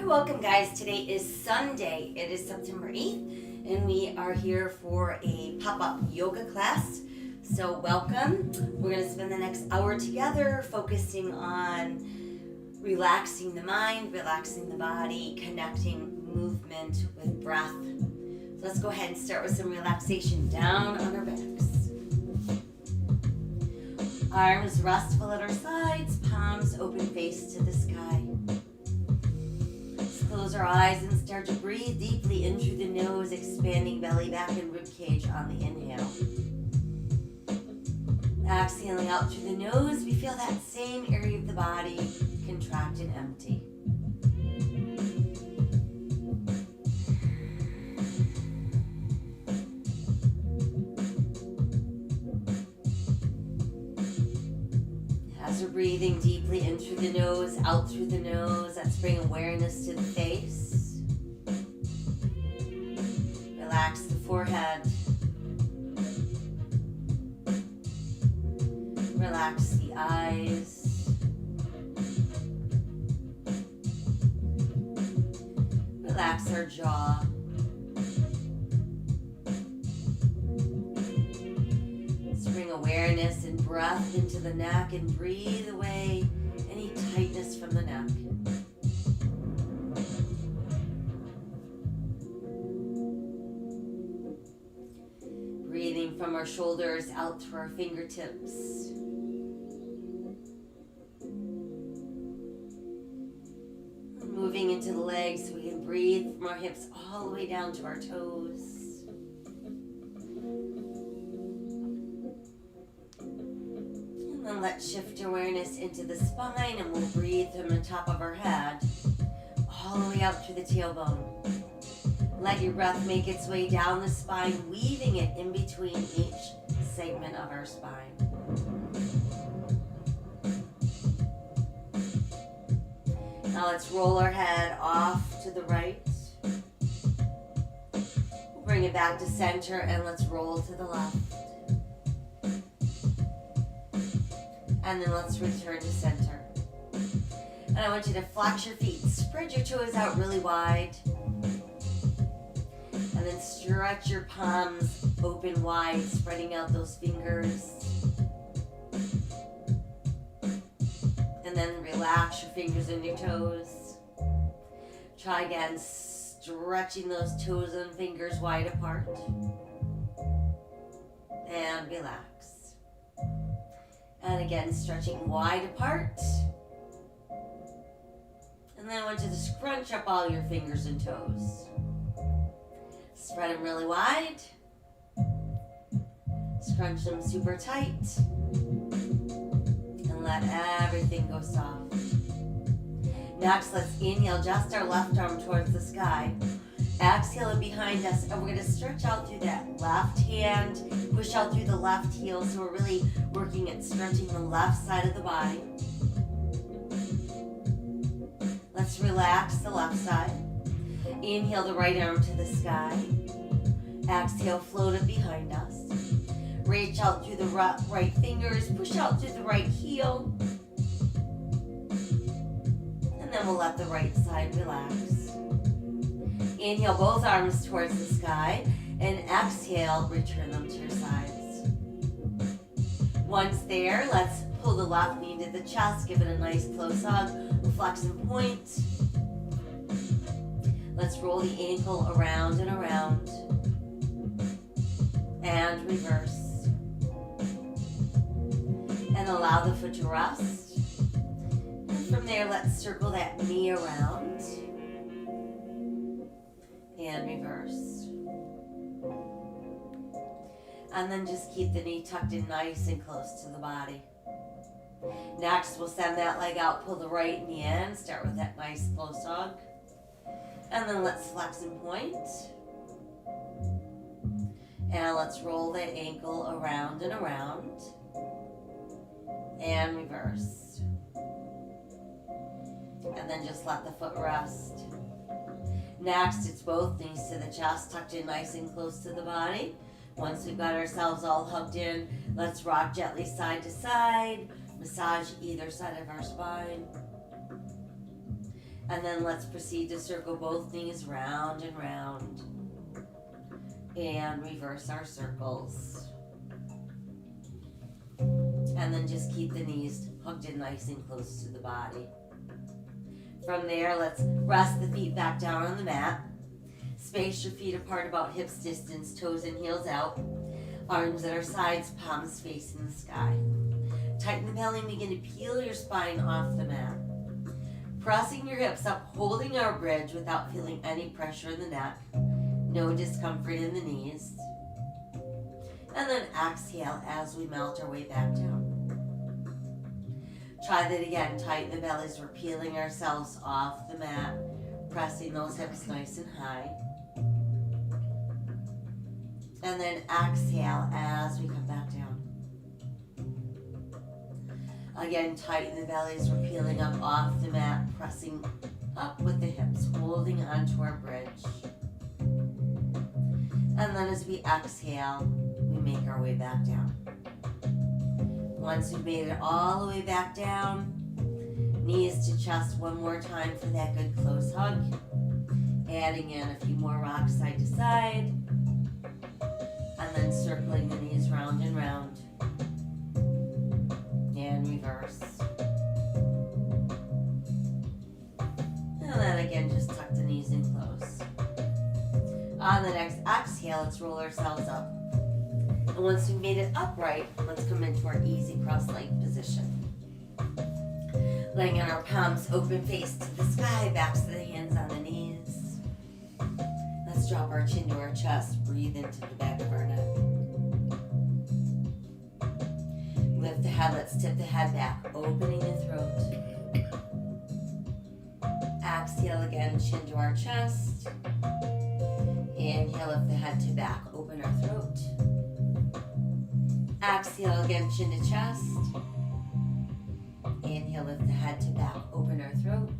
Welcome guys. Today is Sunday. It is September 8th and we are here for a pop-up yoga class. So welcome. We're going to spend the next hour together focusing on relaxing the mind, relaxing the body, connecting movement with breath. So let's go ahead and start with some relaxation down on our backs. Arms restful at our sides, palms open face to the sky. Close our eyes and start to breathe deeply in through the nose, expanding belly, back, and rib cage on the inhale. Exhaling out through the nose, we feel that same area of the body contract and empty. As we're breathing deeply in through the nose, out through the nose, let's bring awareness to the face. Relax the forehead. Relax the eyes. Relax our jaw. Bring awareness and breath into the neck and breathe away any tightness from the neck. Breathing from our shoulders out to our fingertips. Moving into the legs so we can breathe from our hips all the way down to our toes. And let's shift awareness into the spine and we'll breathe from the top of our head all the way up through the tailbone. Let your breath make its way down the spine, weaving it in between each segment of our spine. Now let's roll our head off to the right. We'll bring it back to center and let's roll to the left. And then let's return to center. And I want you to flex your feet, spread your toes out really wide. And then stretch your palms open wide, spreading out those fingers. And then relax your fingers and your toes. Try again, stretching those toes and fingers wide apart. And relax. And again, stretching wide apart. And then I want you to scrunch up all your fingers and toes. Spread them really wide. Scrunch them super tight. And let everything go soft. Next, let's inhale just our left arm towards the sky. Exhale it behind us, and we're going to stretch out through that left hand, push out through the left heel, so we're really working at stretching the left side of the body. Let's relax the left side. Inhale the right arm to the sky. Exhale, float it behind us. Reach out through the right fingers, push out through the right heel. And then we'll let the right side relax. Inhale both arms towards the sky and exhale, return them to your sides. Once there, let's pull the left knee to the chest, give it a nice close hug, flex and point. Let's roll the ankle around and around. And reverse. And allow the foot to rest. And from there, let's circle that knee around. And reverse. And then just keep the knee tucked in nice and close to the body. Next, we'll send that leg out, pull the right knee in, start with that nice close hug. And then let's flex and point. And let's roll that ankle around and around. And reverse. And then just let the foot rest. Next, it's both knees to the chest, tucked in nice and close to the body. Once we've got ourselves all hugged in, let's rock gently side to side, massage either side of our spine. And then let's proceed to circle both knees round and round. And reverse our circles. And then just keep the knees hugged in nice and close to the body. From there, let's rest the feet back down on the mat. Space your feet apart about hips distance, toes and heels out. Arms at our sides, palms facing the sky. Tighten the belly and begin to peel your spine off the mat. Pressing your hips up, holding our bridge without feeling any pressure in the neck. No discomfort in the knees. And then exhale as we melt our way back down. Try that again. Tighten the belly as we're peeling ourselves off the mat. Pressing those hips nice and high. And then exhale as we come back down. Again, tighten the belly as we're peeling up off the mat, pressing up with the hips, holding onto our bridge. And then as we exhale, we make our way back down. Once we've made it all the way back down, knees to chest one more time for that good close hug. Adding in a few more rocks side to side. And then circling the knees round and round. And reverse. And then again, just tuck the knees in close. On the next exhale, let's roll ourselves up. And once we've made it upright, let's come into our easy cross-legged position. Laying on our palms, open face to the sky, backs to the hands on the knees. Let's drop our chin to our chest, breathe into the back of our neck. Lift the head, let's tip the head back, opening the throat. Exhale again, chin to our chest. Inhale, lift the head to back, open our throat. Exhale again, chin to chest. Inhale, lift the head to back, open our throat.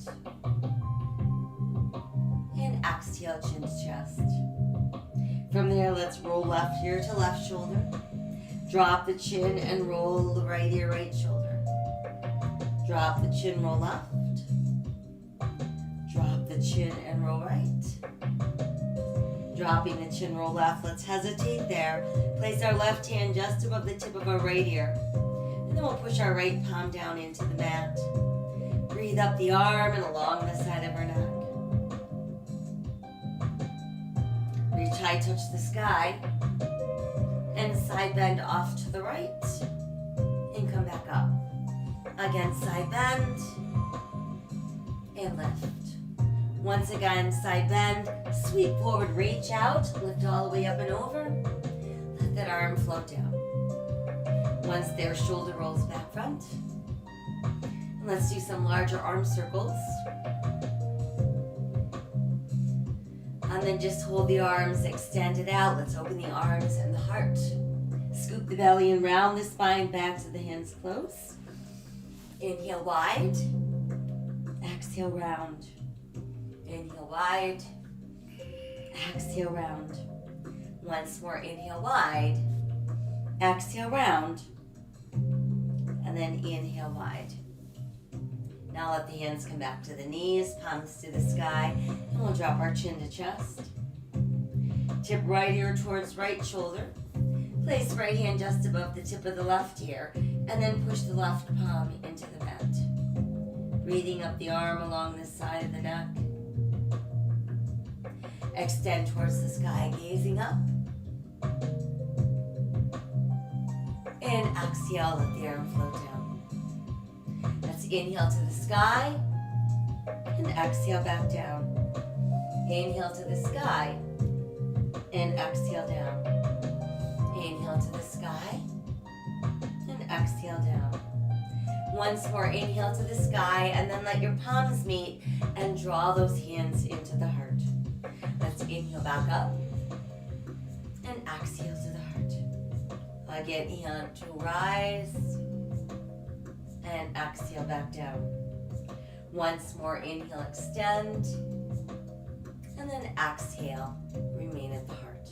And exhale, chin to chest. From there, let's roll left ear to left shoulder. Drop the chin and roll the right ear, right shoulder. Drop the chin, roll left. Drop the chin and roll right. Dropping the chin, roll left. Let's hesitate there. Place our left hand just above the tip of our right ear. And then we'll push our right palm down into the mat. Breathe up the arm and along the side of our neck. Reach high, touch the sky. And side bend off to the right. And come back up. Again, side bend. And lift. Once again, side bend. Sweep forward, reach out. Lift all the way up and over. Let that arm float down. Once there, shoulder rolls back front. And let's do some larger arm circles. And then just hold the arms extended out. Let's open the arms and the heart. Scoop the belly and round the spine back to the hands close. Inhale wide. Exhale round. Inhale wide. Exhale round. Once more, inhale wide. Exhale round. And then inhale wide. Now let the hands come back to the knees, palms to the sky, and we'll drop our chin to chest. Tip right ear towards right shoulder. Place right hand just above the tip of the left ear, and then push the left palm into the mat. Breathing up the arm along the side of the neck. Extend towards the sky, gazing up. And exhale, let the arm float down. Let's inhale to the sky and exhale back down. Inhale to the sky and exhale down. Inhale to the sky and exhale down. Once more, inhale to the sky and then let your palms meet and draw those hands into the heart. Let's inhale back up and exhale to the heart. Again, inhale to rise and exhale back down. Once more, inhale, extend, and then exhale, remain at the heart.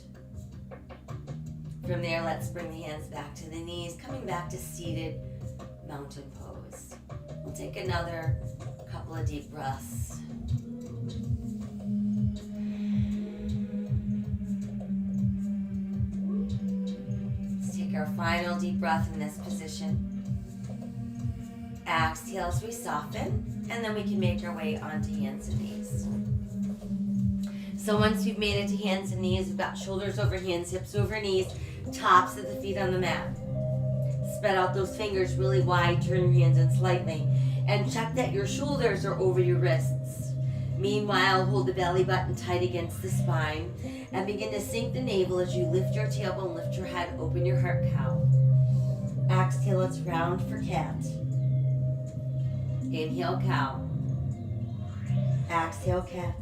From there, let's bring the hands back to the knees, coming back to seated mountain pose. We'll take another couple couple of deep breaths. Let's take our final deep breath in this position. Exhale as we soften, and then we can make our way onto hands and knees. So once we've made it to hands and knees, we've got shoulders over hands, hips over knees, tops of the feet on the mat. Spread out those fingers really wide, turn your hands in slightly, and check that your shoulders are over your wrists. Meanwhile, hold the belly button tight against the spine, and begin to sink the navel as you lift your tailbone, lift your head, open your heart cow. Exhale, let's round for cat. Inhale, cow. Exhale, cat.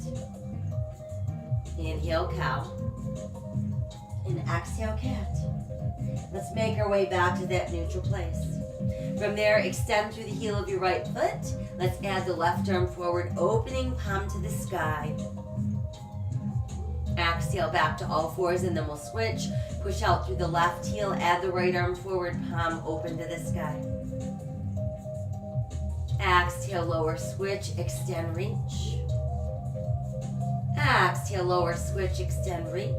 Inhale, cow. And exhale, cat. Let's make our way back to that neutral place. From there, extend through the heel of your right foot. Let's add the left arm forward, opening palm to the sky. Exhale back to all fours, and then we'll switch. Push out through the left heel, add the right arm forward, palm open to the sky. Exhale, lower, switch, extend, reach. Exhale, lower, switch, extend, reach.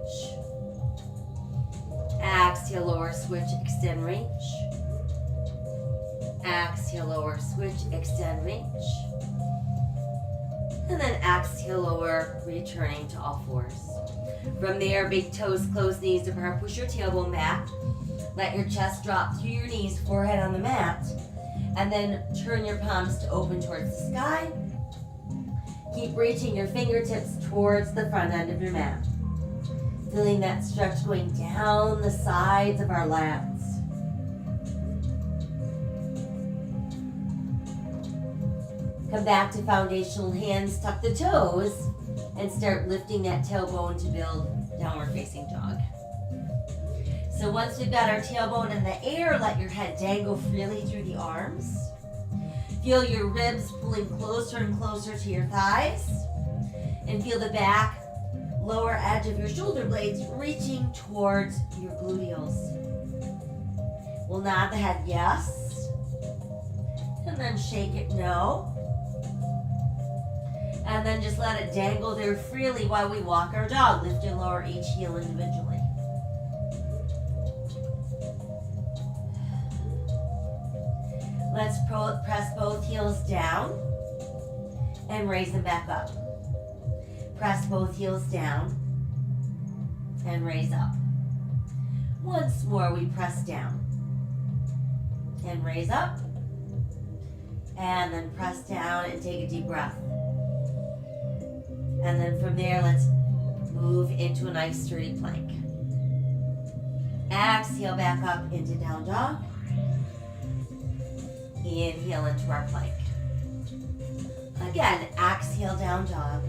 Exhale, lower, switch, extend, reach. Exhale, lower, switch, extend, reach. And then exhale, lower, returning to all fours. From there, big toes close, knees apart, push your tailbone back. Let your chest drop through your knees, forehead on the mat. And then turn your palms to open towards the sky. Keep reaching your fingertips towards the front end of your mat. Feeling that stretch going down the sides of our lats. Come back to foundational hands, tuck the toes, and start lifting that tailbone to build downward facing dog. So once we've got our tailbone in the air, let your head dangle freely through the arms. Feel your ribs pulling closer and closer to your thighs. And feel the back, lower edge of your shoulder blades reaching towards your gluteals. We'll nod the head yes. And then shake it no. And then just let it dangle there freely while we walk our dog. Lift and lower each heel individually. Let's press both heels down and raise them back up. Press both heels down and raise up. Once more, we press down and raise up. And then press down and take a deep breath. And then from there, let's move into a nice sturdy plank. Exhale back up into down dog. Inhale into our plank. Again, exhale down dog.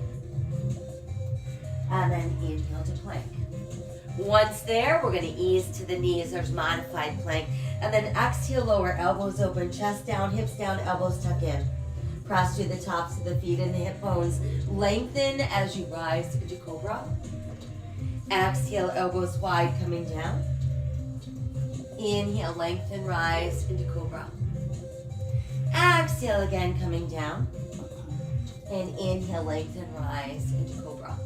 And then inhale to plank. Once there, we're going to ease to the knees. There's modified plank. And then exhale, lower, elbows open, chest down, hips down, elbows tuck in. Press through the tops of the feet and the hip bones. Lengthen as you rise into cobra. Exhale, elbows wide, coming down. Inhale, lengthen, rise into cobra. Exhale again, coming down. And inhale, lengthen, rise into cobra.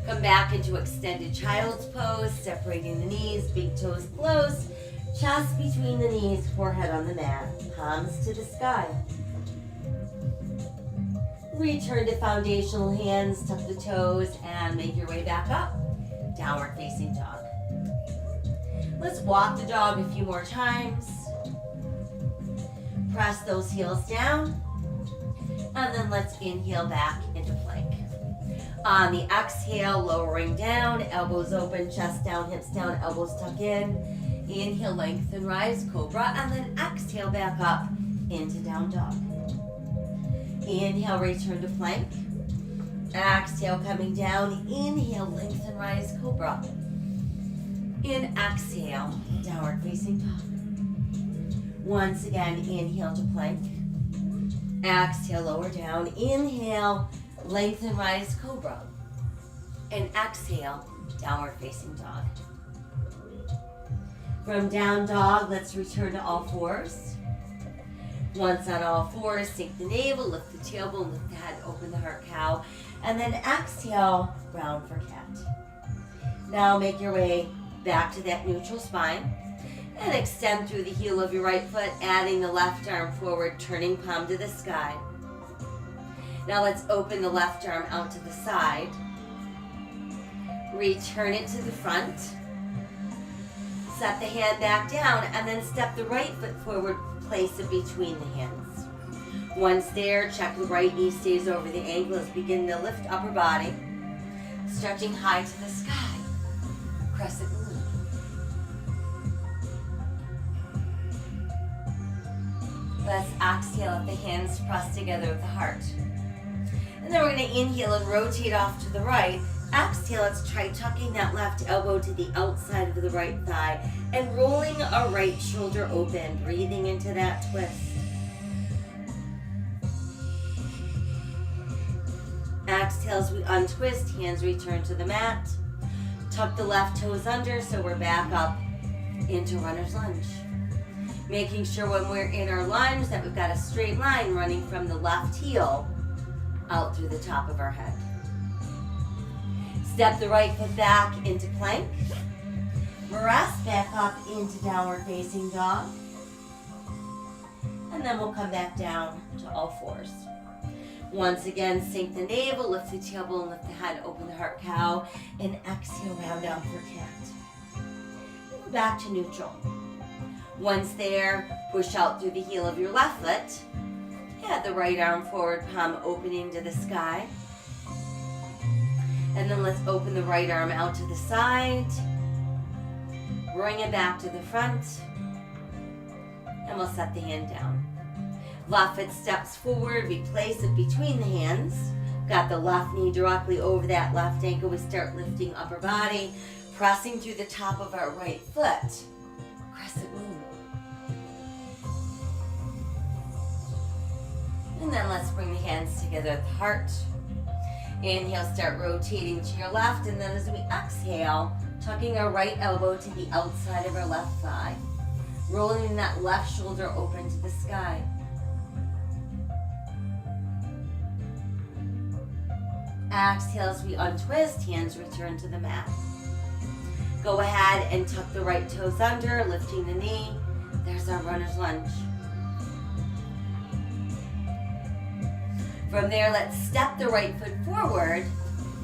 Come back into extended child's pose, separating the knees, big toes close, chest between the knees, forehead on the mat, palms to the sky. Return to foundational hands, tuck the toes, and make your way back up. Downward facing dog. Let's walk the dog a few more times. Press those heels down. And then let's inhale back into plank. On the exhale, lowering down, elbows open, chest down, hips down, elbows tuck in. Inhale, lengthen, rise, cobra, and then exhale back up into down dog. Inhale, return to plank. Exhale, coming down. Inhale, lengthen, rise, cobra. And exhale, downward facing dog. Once again, inhale to plank. Exhale, lower down. Inhale, lengthen, rise, cobra. And exhale, downward facing dog. From down dog, let's return to all fours. Once on all fours, sink the navel, lift the tailbone, lift the head, open the heart, cow. And then exhale, round for cat. Now make your way back to that neutral spine. And extend through the heel of your right foot, adding the left arm forward, turning palm to the sky. Now let's open the left arm out to the side. Return it to the front. Set the hand back down and then step the right foot forward, place it between the hands. Once there, check the right knee stays over the ankle as begin to lift upper body. Stretching high to the sky. Crescent moon. Let's exhale with the hands pressed together with the heart. And then we're going to inhale and rotate off to the right. Exhale, let's try tucking that left elbow to the outside of the right thigh and rolling our right shoulder open, breathing into that twist. Exhale as we untwist, hands return to the mat. Tuck the left toes under so we're back up into runner's lunge. Making sure when we're in our lunge that we've got a straight line running from the left heel out through the top of our head. Step the right foot back into plank. Rest back up into downward facing dog. And then we'll come back down to all fours. Once again, sink the navel, lift the tailbone, lift the head, open the heart, cow, and exhale, round down for cat. And we're back to neutral. Once there, push out through the heel of your left foot. Add the right arm forward, palm opening to the sky. And then let's open the right arm out to the side. Bring it back to the front. And we'll set the hand down. Left foot steps forward, we place it between the hands. Got the left knee directly over that left ankle. We start lifting upper body, pressing through the top of our right foot. Crescent moon. And then let's bring the hands together at the heart. Inhale, start rotating to your left, and then as we exhale, tucking our right elbow to the outside of our left thigh. Rolling that left shoulder open to the sky. Exhale as we untwist, hands return to the mat. Go ahead and tuck the right toes under, lifting the knee. There's our runner's lunge. From there, let's step the right foot forward,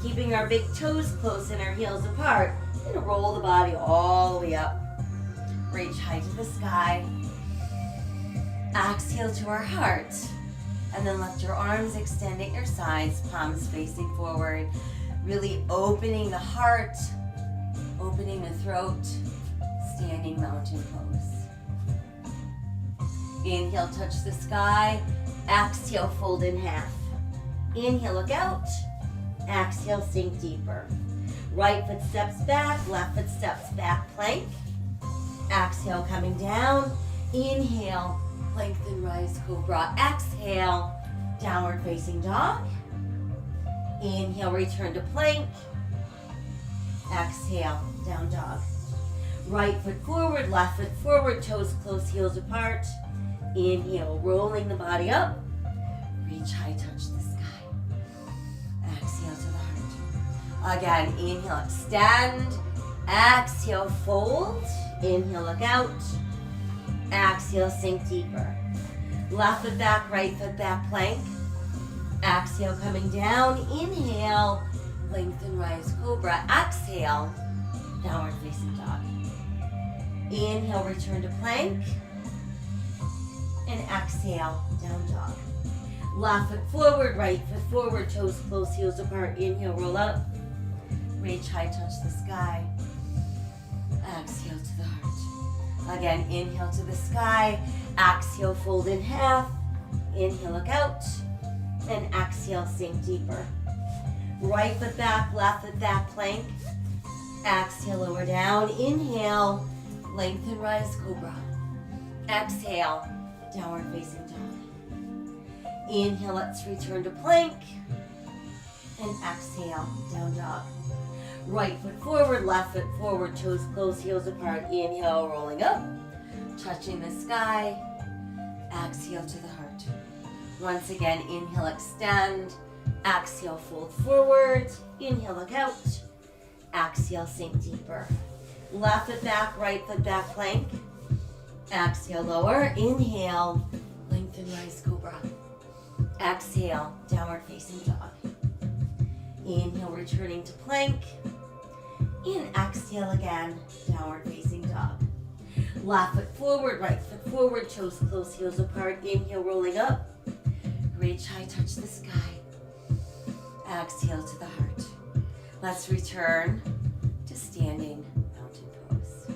keeping our big toes close and our heels apart. We're gonna roll the body all the way up. Reach high to the sky. Exhale to our heart. And then lift your arms, extend at your sides, palms facing forward. Really opening the heart, opening the throat, standing mountain pose. Inhale, touch the sky. Exhale, fold in half. Inhale, look out. Exhale, sink deeper. Right foot steps back, left foot steps back, plank. Exhale, coming down. Inhale, lengthen, rise, cobra. Exhale, downward facing dog. Inhale, return to plank. Exhale, down dog. Right foot forward, left foot forward, toes close, heels apart. Inhale, rolling the body up. Reach high, touch the sky. Exhale to the heart. Again, inhale, extend. Exhale, fold. Inhale, look out. Exhale, sink deeper. Left foot back, right foot back, plank. Exhale, coming down. Inhale, lengthen, rise, cobra. Exhale, downward facing dog. Inhale, return to plank. And exhale, down dog. Left foot forward, right foot forward, toes close, heels apart. Inhale, roll up. Reach high, touch the sky. Exhale to the heart. Again, inhale to the sky. Exhale, fold in half. Inhale, look out. And exhale, sink deeper. Right foot back, left foot back, plank. Exhale, lower down. Inhale, lengthen, rise, cobra. Exhale, downward facing dog. Inhale, let's return to plank. And exhale, down dog. Right foot forward, left foot forward, toes close, heels apart. Inhale, rolling up, touching the sky. Exhale to the heart. Once again, inhale, extend. Exhale, fold forward. Inhale, look out. Exhale, sink deeper. Left foot back, right foot back, plank. Exhale, lower. Inhale, lengthen, rise, cobra. Exhale, downward facing dog. Inhale, returning to plank. And exhale again, downward facing dog. Left foot forward, right foot forward, toes close, heels apart. Inhale, rolling up. Reach high, touch the sky. Exhale to the heart. Let's return to standing mountain pose.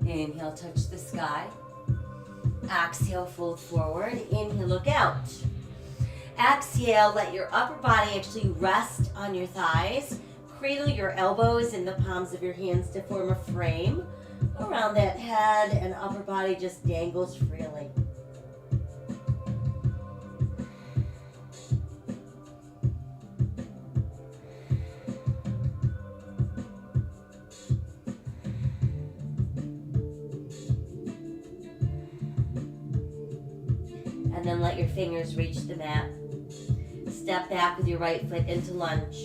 Inhale, touch the sky. Exhale, fold forward. Inhale, look out. Exhale, let your upper body actually rest on your thighs. Cradle your elbows in the palms of your hands to form a frame around that head, and upper body just dangles freely. And then let your fingers reach the mat. Step back with your right foot into lunge.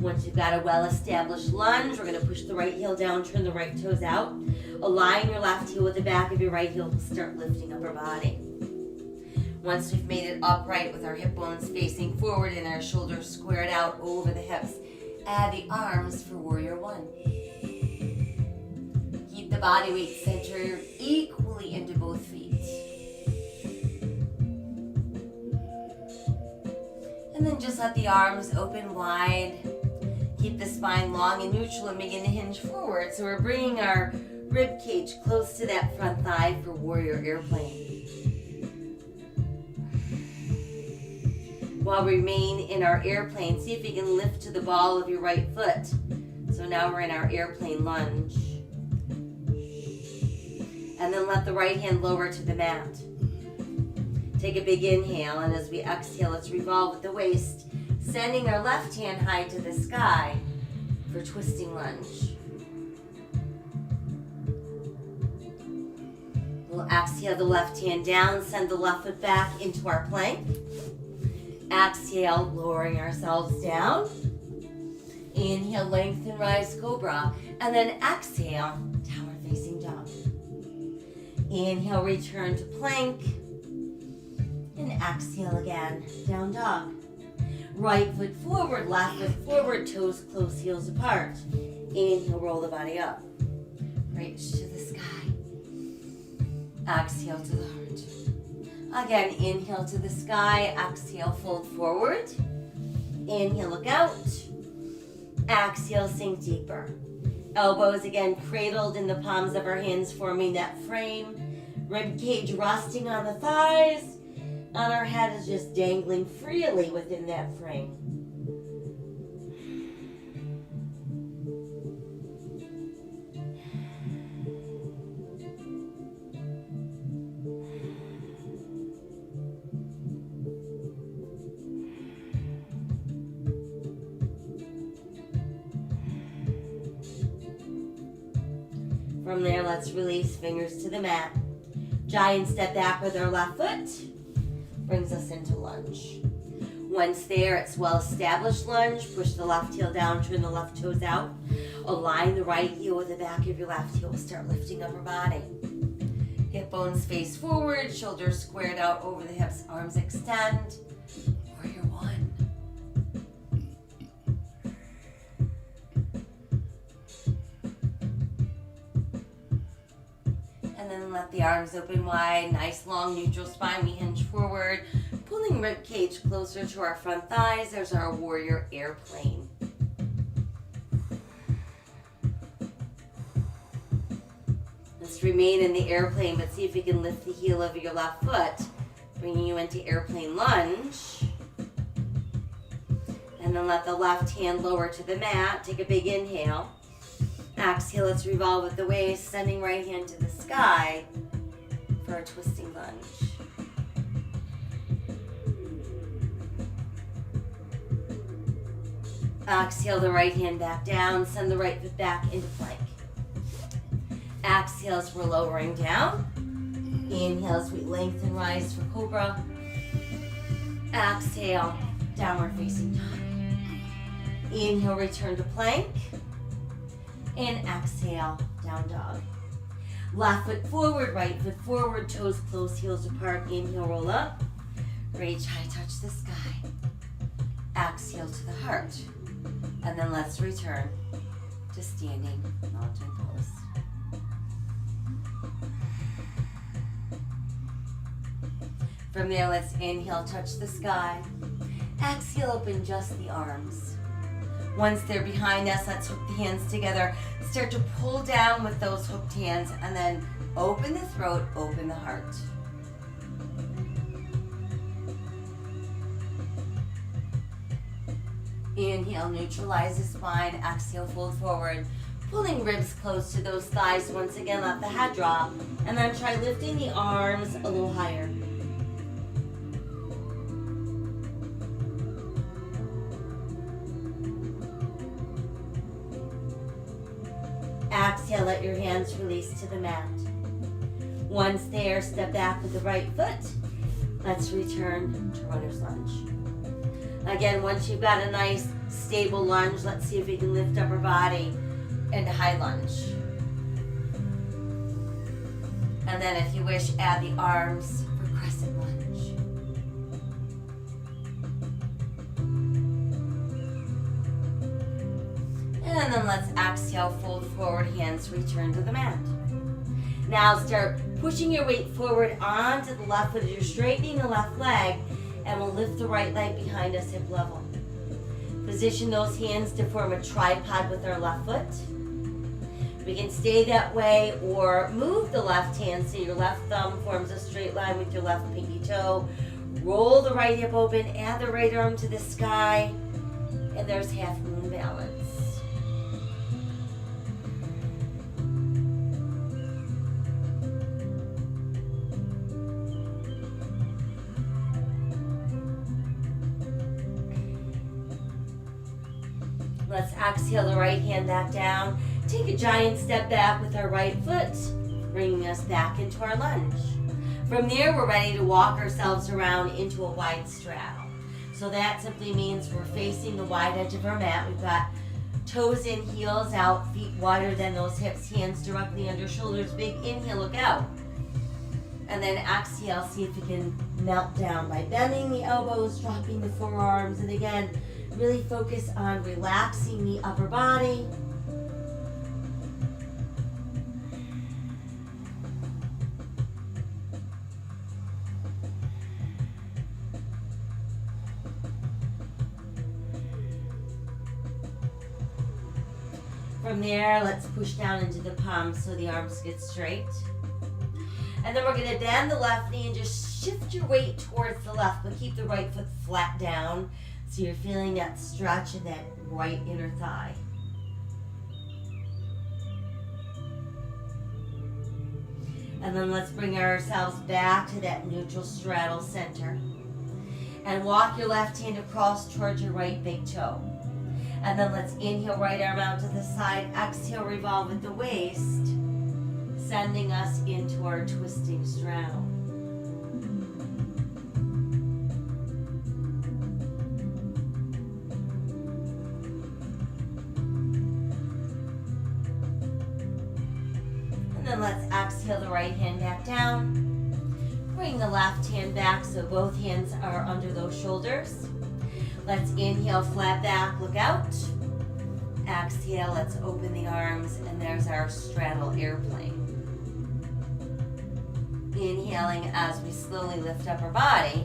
Once you've got a well-established lunge, we're going to push the right heel down, turn the right toes out. Align your left heel with the back of your right heel. Start lifting upper body. Once we've made it upright with our hip bones facing forward and our shoulders squared out over the hips, add the arms for warrior one. Keep the body weight centered equally into both feet. And then just let the arms open wide. Keep the spine long and neutral and begin to hinge forward. So we're bringing our rib cage close to that front thigh for warrior airplane. While we remain in our airplane, see if you can lift to the ball of your right foot. So now we're in our airplane lunge. And then let the right hand lower to the mat. Take a big inhale, and as we exhale, let's revolve with the waist, sending our left hand high to the sky for twisting lunge. We'll exhale the left hand down, send the left foot back into our plank. Exhale, lowering ourselves down. Inhale, lengthen, rise, cobra. And then exhale, downward facing dog. Inhale, return to plank. And exhale again, down dog. Right foot forward, left foot forward, toes close, heels apart. Inhale, roll the body up. Reach to the sky. Exhale to the heart. Again, inhale to the sky, exhale, fold forward. Inhale, look out. Exhale, sink deeper. Elbows again cradled in the palms of our hands, forming that frame. Rib cage resting on the thighs. And our head is just dangling freely within that frame. From there, let's release, fingers to the mat. Giant step back with our left foot. Brings us into lunge. Once there, it's well-established lunge. Push the left heel down, turn the left toes out. Align the right heel with the back of your left heel. Start lifting upper body. Hip bones face forward, shoulders squared out over the hips, arms extend. Warrior one. And then let the arms open wide, nice long neutral spine. We hinge forward, pulling rib cage closer to our front thighs. There's our warrior airplane. Let's remain in the airplane, but see if you can lift the heel of your left foot, bringing you into airplane lunge. And then let the left hand lower to the mat. Take a big inhale. Exhale, let's revolve with the waist, sending right hand to the sky for a twisting lunge. Exhale the right hand back down, send the right foot back into plank. Exhale as we're lowering down. Inhale as we lengthen, rise for cobra. Exhale, downward facing dog. Inhale, return to plank. And exhale, down dog. Left foot forward, right foot forward, toes close, heels apart. Inhale, roll up. Reach high, touch the sky. Exhale to the heart. And then let's return to standing mountain pose. From there, let's inhale, touch the sky. Exhale, open just the arms. Once they're behind us, let's hook the hands together. Start to pull down with those hooked hands and then open the throat, open the heart. Inhale, neutralize the spine. Exhale, fold forward. Pulling ribs close to those thighs. Once again, let the head drop. And then try lifting the arms a little higher. Exhale, let your hands release to the mat. Once there, step back with the right foot. Let's return to runner's lunge. Again, once you've got a nice stable lunge, let's see if we can lift upper body into high lunge. And then if you wish, add the arms for crescent lunge. And then let's exhale, fold forward, hands return to the mat. Now start pushing your weight forward onto the left foot as you're straightening the left leg, and we'll lift the right leg behind us hip level. Position those hands to form a tripod with our left foot. We can stay that way or move the left hand so your left thumb forms a straight line with your left pinky toe. Roll the right hip open, add the right arm to the sky, and there's half moon balance. Let's exhale the right hand back down. Take a giant step back with our right foot, bringing us back into our lunge. From there, we're ready to walk ourselves around into a wide straddle. So that simply means we're facing the wide edge of our mat. We've got toes in, heels out, feet wider than those hips, hands directly under shoulders. Big inhale, look out. And then exhale, see if you can melt down by bending the elbows, dropping the forearms, and again, really focus on relaxing the upper body. From there, let's push down into the palms so the arms get straight. And then we're going to bend the left knee and just shift your weight towards the left, but keep the right foot flat down. So you're feeling that stretch in that right inner thigh. And then let's bring ourselves back to that neutral straddle center. And walk your left hand across towards your right big toe. And then let's inhale, right arm out to the side. Exhale, revolve at the waist, sending us into our twisting straddle. And then let's exhale the right hand back down. Bring the left hand back so both hands are under those shoulders. Let's inhale, flat back, look out. Exhale, let's open the arms, and there's our straddle airplane. Inhaling as we slowly lift up our body.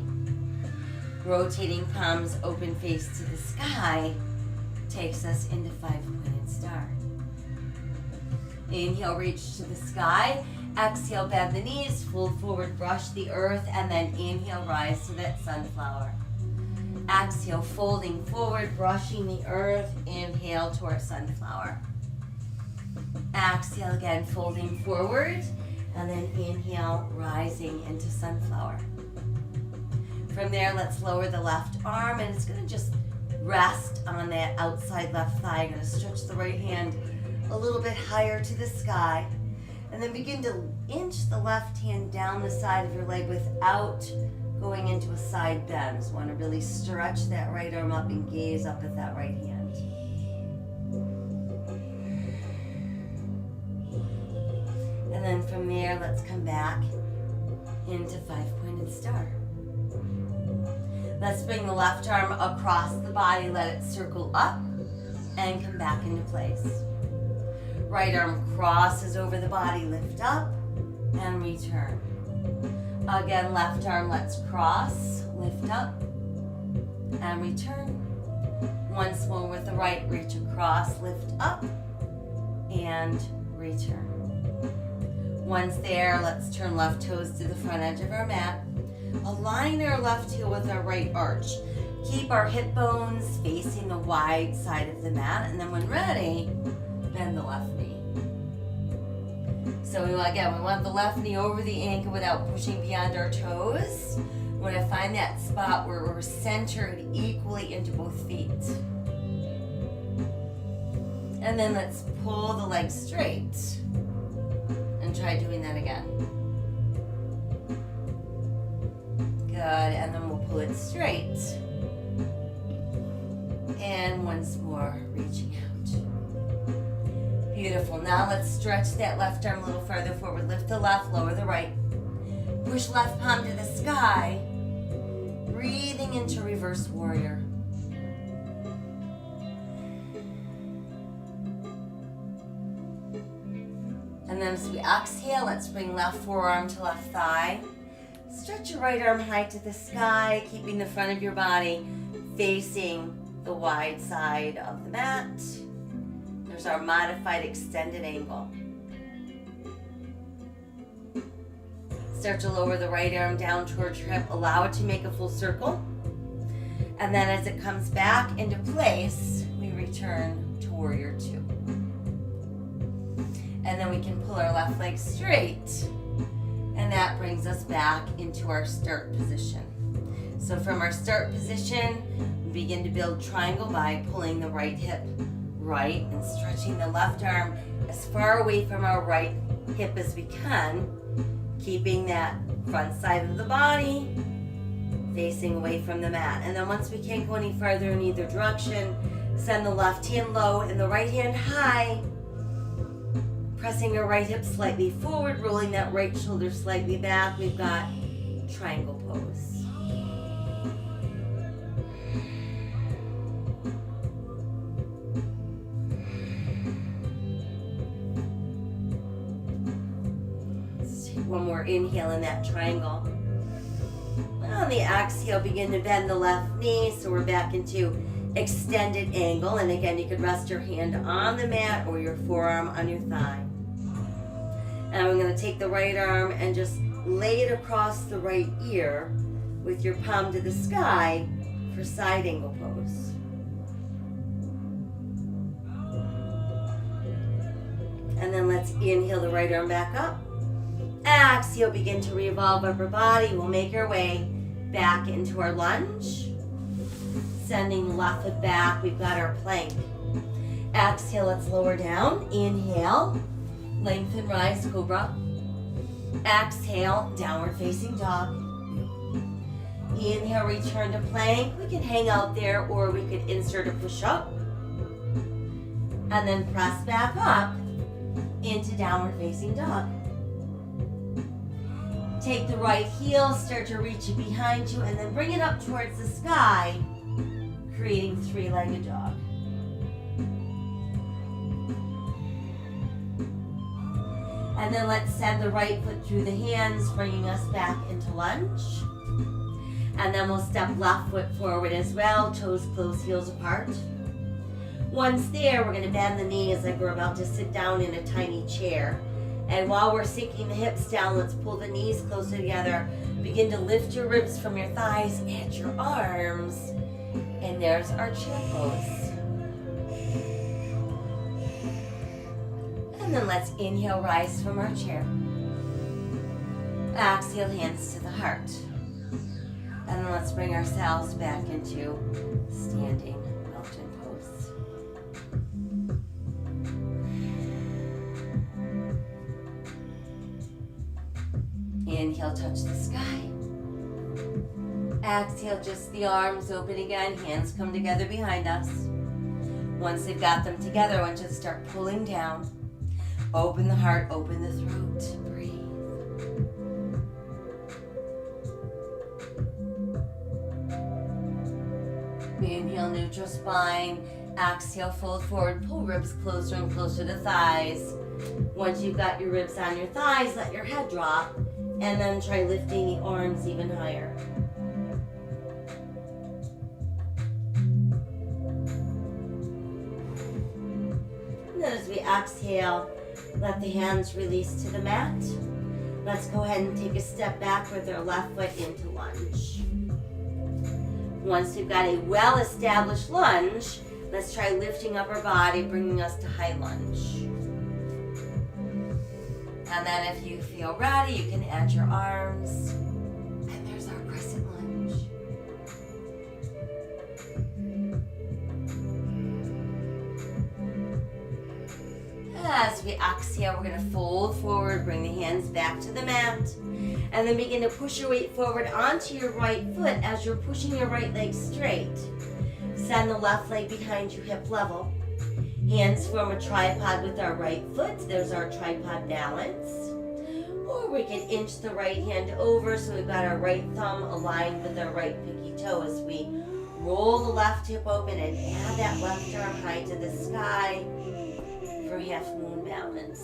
Rotating palms, open face to the sky, takes us into five-pointed star. Inhale, reach to the sky. Exhale, bend the knees, fold forward, brush the earth, and then inhale, rise to that sunflower. Exhale, folding forward, brushing the earth. Inhale to our sunflower. Exhale again, folding forward. And then inhale, rising into sunflower. From there, let's lower the left arm. And it's going to just rest on that outside left thigh. Going to stretch the right hand a little bit higher to the sky. And then begin to inch the left hand down the side of your leg without going into a side bend. So want to really stretch that right arm up and gaze up at that right hand. And then from there, let's come back into 5-pointed star. Let's bring the left arm across the body, let it circle up and come back into place. Right arm crosses over the body, lift up and return. Again, left arm, let's cross, lift up and return. Once more with the right, reach across, lift up and return. Once there, let's turn left toes to the front edge of our mat. Align our left heel with our right arch. Keep our hip bones facing the wide side of the mat, and then when ready, bend the left knee. So again, we want the left knee over the ankle without pushing beyond our toes. We want to find that spot where we're centered equally into both feet. And then let's pull the legs straight. And try doing that again. Good, and then we'll pull it straight. And once more, reaching out. Beautiful. Now let's stretch that left arm a little further forward. Lift the left, lower the right. Push left palm to the sky. Breathing into reverse warrior. And then as we exhale, let's bring left forearm to left thigh. Stretch your right arm high to the sky, keeping the front of your body facing the wide side of the mat. There's our modified extended angle. Start to lower the right arm down towards your hip. Allow it to make a full circle. And then as it comes back into place, we return to warrior two. And then we can pull our left leg straight. And that brings us back into our start position. So from our start position, we begin to build triangle by pulling the right hip right and stretching the left arm as far away from our right hip as we can, keeping that front side of the body facing away from the mat. And then once we can't go any farther in either direction, send the left hand low and the right hand high, pressing our right hip slightly forward, rolling that right shoulder slightly back. We've got triangle pose. Let's take one more inhale in that triangle. On the exhale, begin to bend the left knee, so we're back into extended angle. And again, you could rest your hand on the mat or your forearm on your thigh. And I'm going to take the right arm and just lay it across the right ear with your palm to the sky for side angle pose. And then let's inhale the right arm back up. Exhale, begin to revolve upper body. We'll make our way back into our lunge. Sending the left foot back. We've got our plank. Exhale, let's lower down. Inhale, lengthen, rise, cobra. Exhale, downward facing dog. Inhale, return to plank. We can hang out there or we could insert a push up. And then press back up into downward facing dog. Take the right heel, start to reach it behind you, and then bring it up towards the sky, creating three-legged dog. And then let's send the right foot through the hands, bringing us back into lunge. And then we'll step left foot forward as well, toes close, heels apart. Once there, we're going to bend the knees like we're about to sit down in a tiny chair. And while we're sinking the hips down, let's pull the knees closer together. Begin to lift your ribs from your thighs and your arms. And there's our chair pose. And then let's inhale, rise from our chair. Exhale, hands to the heart. And then let's bring ourselves back into standing mountain pose. Inhale, touch the sky. Exhale, just the arms open again. Hands come together behind us. Once they've got them together, I want you to start pulling down. Open the heart, open the throat. Breathe. Inhale, neutral spine. Exhale, fold forward. Pull ribs closer and closer to thighs. Once you've got your ribs on your thighs, let your head drop. And then try lifting the arms even higher. And then as we exhale, let the hands release to the mat. Let's go ahead and take a step back with our left foot into lunge. Once we've got a well-established lunge, let's try lifting up our body, bringing us to high lunge. And then if you feel ready, you can add your arms. And there's our crescent lunge. As we exhale, we're going to fold forward, bring the hands back to the mat, and then begin to push your weight forward onto your right foot as you're pushing your right leg straight. Send the left leg behind you, hip level. Hands form a tripod with our right foot. There's our tripod balance. Or we can inch the right hand over so we've got our right thumb aligned with our right pinky toe as we roll the left hip open and add that left arm high to the sky for half moon balance.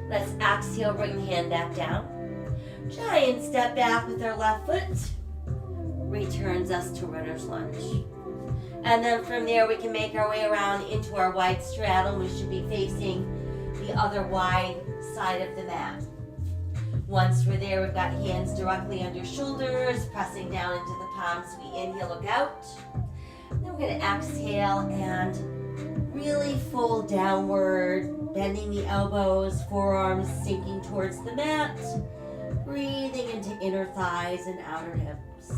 Let's exhale, bring the hand back down. Try and step back with our left foot. Returns us to runner's lunge. And then from there we can make our way around into our wide straddle. We should be facing the other wide side of the mat. Once we're there, we've got hands directly under shoulders, pressing down into the palms. We inhale, look out. Then we're going to exhale and really fold downward, bending the elbows, forearms sinking towards the mat, breathing into inner thighs and outer hips.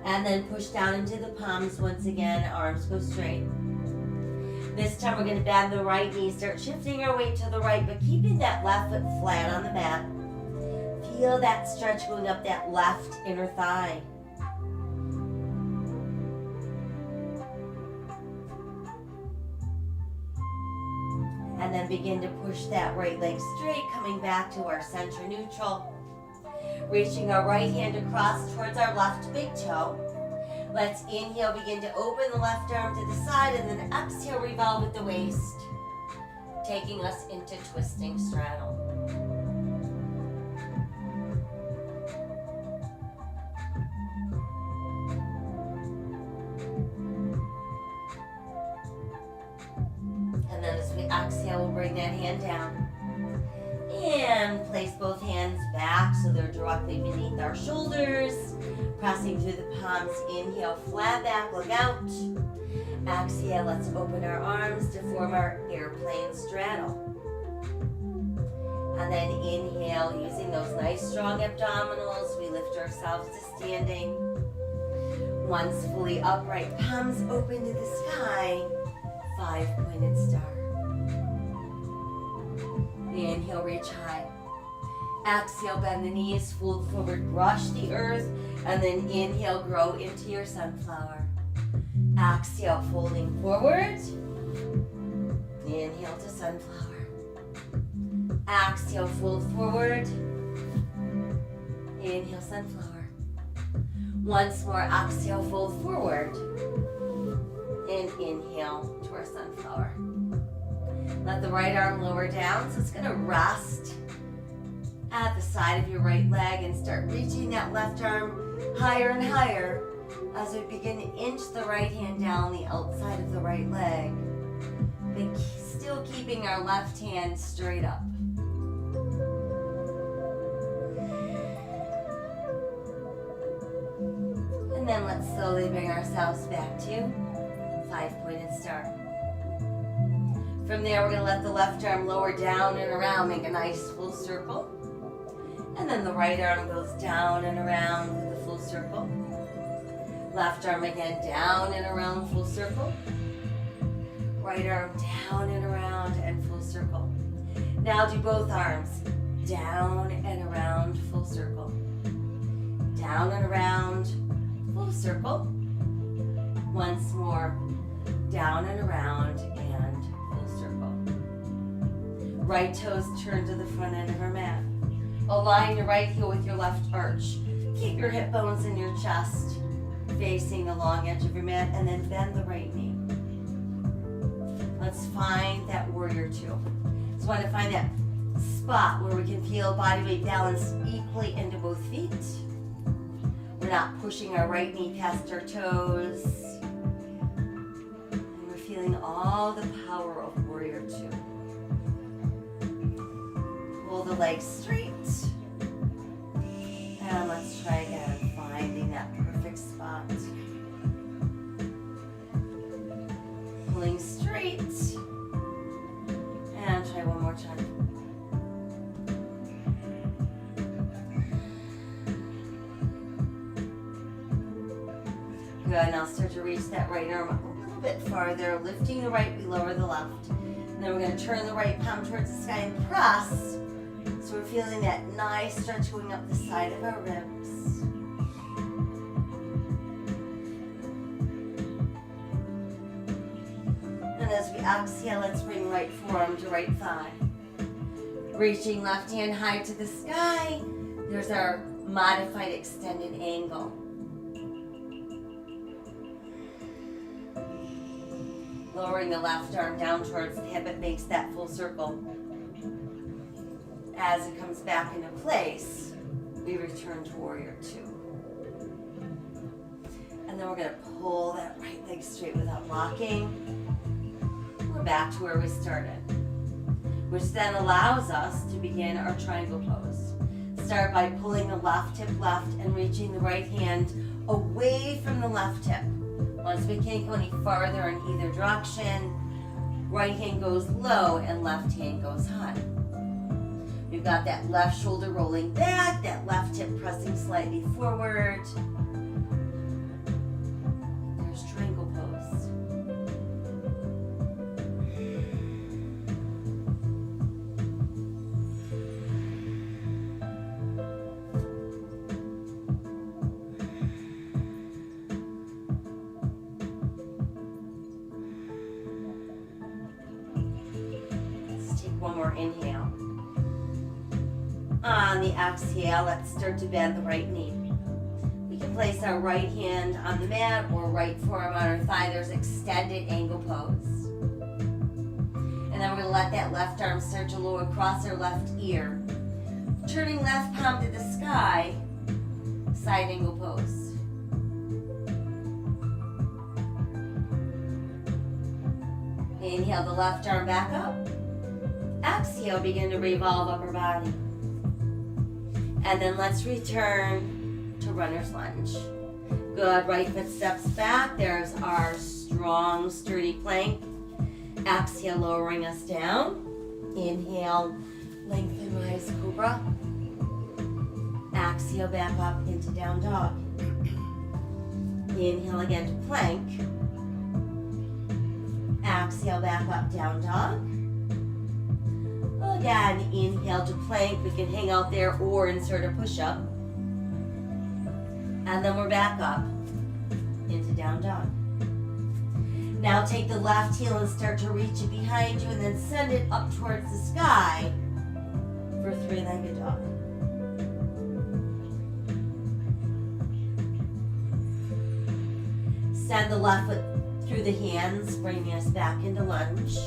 And then push down into the palms once again, arms go straight. This time we're going to bend the right knee, start shifting our weight to the right, but keeping that left foot flat on the mat. Feel that stretch going up that left inner thigh. And then begin to push that right leg straight, coming back to our center neutral. Reaching our right hand across towards our left big toe. Let's inhale, begin to open the left arm to the side, and then exhale, revolve with the waist, taking us into twisting straddle. And then as we exhale, we'll bring that hand down. And place both hands back so they're directly beneath our shoulders. Pressing through the palms. Inhale, flat back, look out. Exhale, let's open our arms to form our airplane straddle. And then inhale, using those nice strong abdominals, we lift ourselves to standing. Once fully upright, palms open to the sky. 5-pointed star. Inhale, reach high. Exhale, bend the knees, fold forward, brush the earth, and then inhale, grow into your sunflower. Exhale, folding forward. Inhale to sunflower. Exhale, fold forward. Inhale, sunflower. Once more, exhale, fold forward. And inhale to our sunflower. Let the right arm lower down, so it's going to rest at the side of your right leg and start reaching that left arm higher and higher as we begin to inch the right hand down the outside of the right leg, but still keeping our left hand straight up. then let's slowly bring ourselves back to 5-pointed star. From there, we're going to let the left arm lower down and around, make a nice full circle. And then the right arm goes down and around with a full circle. Left arm again, down and around, full circle. Right arm down and around and full circle. Now do both arms, down and around, full circle. Down and around, full circle. Once more, down and around and full circle. Right toes turn to the front end of our mat. Align your right heel with your left arch. Keep your hip bones in your chest facing the long edge of your mat, and then bend the right knee. Let's find that warrior two. Just want to find that spot where we can feel body weight balanced equally into both feet. We're not pushing our right knee past our toes. And we're feeling all the power of warrior two. Pull the legs straight. And let's try again, finding that perfect spot. Pulling straight. And try one more time. Good, now start to reach that right arm a little bit farther. Lifting the right, we lower the left. And then we're going to turn the right palm towards the sky and press. So we're feeling that nice stretch going up the side of our ribs. And as we exhale, let's bring right forearm to right thigh. Reaching left hand high to the sky. There's our modified extended angle. Lowering the left arm down towards the hip, it makes that full circle. As it comes back into place, we return to warrior two. And then we're going to pull that right leg straight without locking. We're back to where we started, which then allows us to begin our triangle pose. Start by pulling the left hip left and reaching the right hand away from the left hip. Once we can't go any farther in either direction, right hand goes low and left hand goes high. We've got that left shoulder rolling back, that left hip pressing slightly forward. There's triangle pose. Let's take one more inhale. On the exhale, let's start to bend the right knee. We can place our right hand on the mat or right forearm on our thigh. There's extended angle pose. And then we're going to let that left arm start to lower across our left ear. Turning left palm to the sky, side angle pose. Inhale the left arm back up. Exhale, begin to revolve upper body. And then let's return to runner's lunge. Good, right foot steps back. There's our strong, sturdy plank. Exhale, lowering us down. Inhale, lengthen, rise, cobra. Exhale, back up into down dog. Inhale again to plank. Exhale, back up, down dog. Again, inhale to plank. We can hang out there or insert a push-up. And then we're back up into down dog. Now take the left heel and start to reach it behind you and then send it up towards the sky for three-legged dog. Send the left foot through the hands, bringing us back into lunge.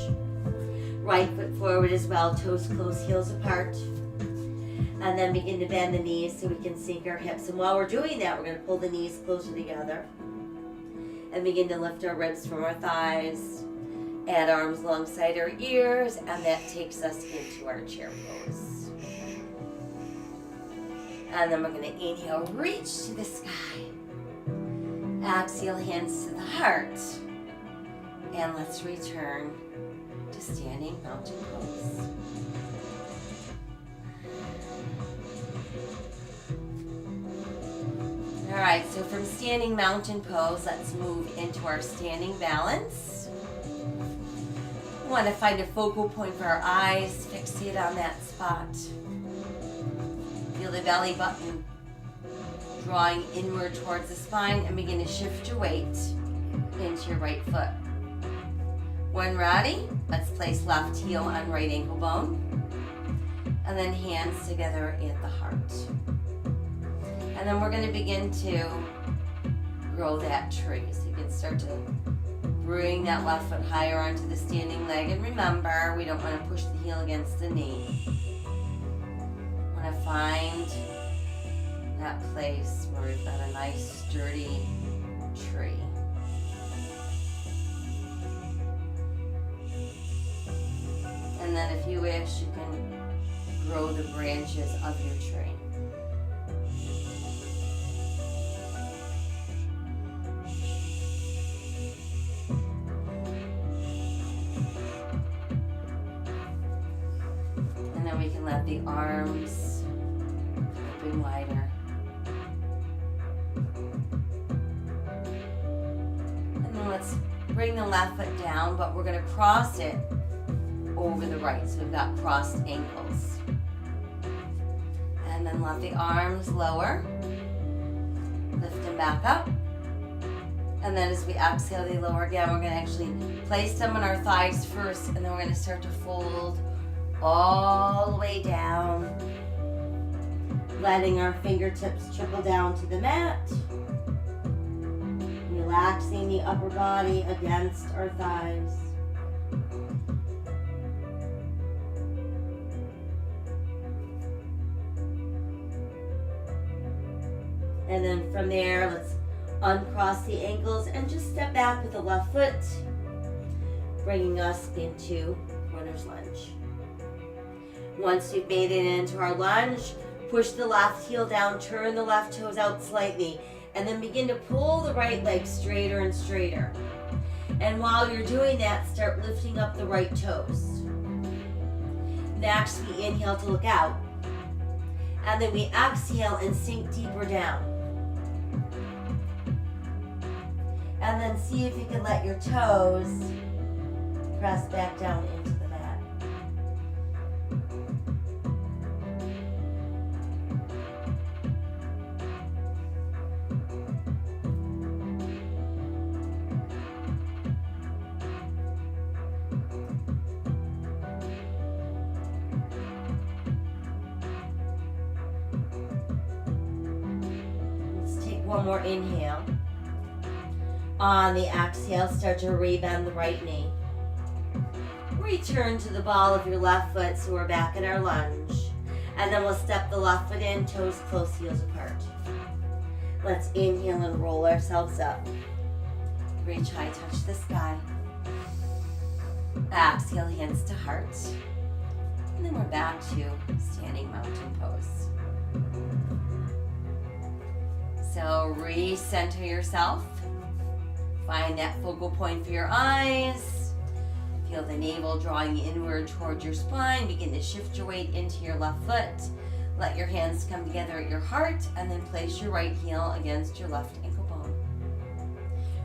Right foot forward as well, toes close, heels apart. And then begin to bend the knees so we can sink our hips. And while we're doing that, we're going to pull the knees closer together. And begin to lift our ribs from our thighs. Add arms alongside our ears. And that takes us into our chair pose. And then we're going to inhale, reach to the sky. Exhale, hands to the heart. And let's return to standing mountain pose. All right, so from standing mountain pose, let's move into our standing balance. We want to find a focal point for our eyes, fixate on that spot. Feel the belly button drawing inward towards the spine, and begin to shift your weight into your right foot. When ready, let's place left heel on right ankle bone, and then hands together at the heart. And then we're going to begin to grow that tree. So you can start to bring that left foot higher onto the standing leg. And remember, we don't want to push the heel against the knee. We want to find that place where we've got a nice sturdy tree. And then if you wish, you can grow the branches of your tree. And then we can let the arms open wider. And then let's bring the left foot down, but we're going to cross it over the right. So we've got crossed ankles. And then let the arms lower. Lift them back up. And then as we exhale, they lower again. We're going to actually place them on our thighs first, and then we're going to start to fold all the way down, letting our fingertips trickle down to the mat, relaxing the upper body against our thighs. And then from there, let's uncross the ankles and just step back with the left foot, bringing us into runner's lunge. Once you've made it into our lunge, push the left heel down, turn the left toes out slightly, and then begin to pull the right leg straighter and straighter. And while you're doing that, start lifting up the right toes. Next, we inhale to look out. And then we exhale and sink deeper down. And then see if you can let your toes press back down into the mat. Let's take one more inhale. On the exhale, start to rebend the right knee. Return to the ball of your left foot, so we're back in our lunge. And then we'll step the left foot in, toes close, heels apart. Let's inhale and roll ourselves up. Reach high, touch the sky. Exhale, hands to heart. And then we're back to standing mountain pose. So recenter yourself. Find that focal point for your eyes. Feel the navel drawing inward towards your spine. Begin to shift your weight into your left foot. Let your hands come together at your heart, and then place your right heel against your left ankle bone.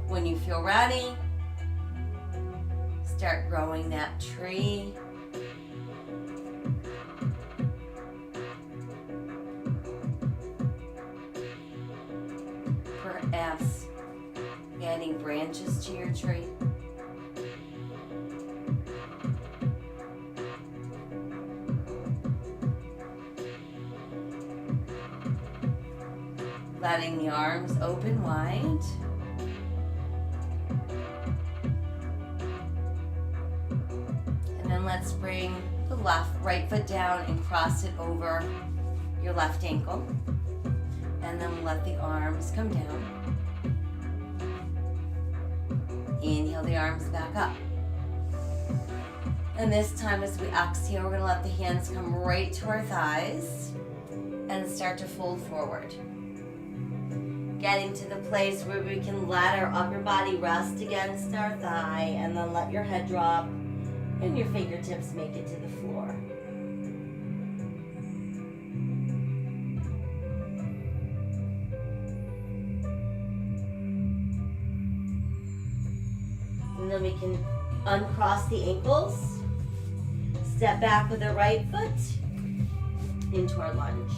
When you feel ready, start growing that tree. Perhaps adding branches to your tree. Letting the arms open wide. And then let's bring the right foot down and cross it over your left ankle. And then let the arms come down. Inhale the arms back up. And this time as we exhale, we're going to let the hands come right to our thighs and start to fold forward. Getting to the place where we can let our upper body rest against our thigh, and then let your head drop and your fingertips make it to the floor. And then we can uncross the ankles, step back with the right foot into our lunge.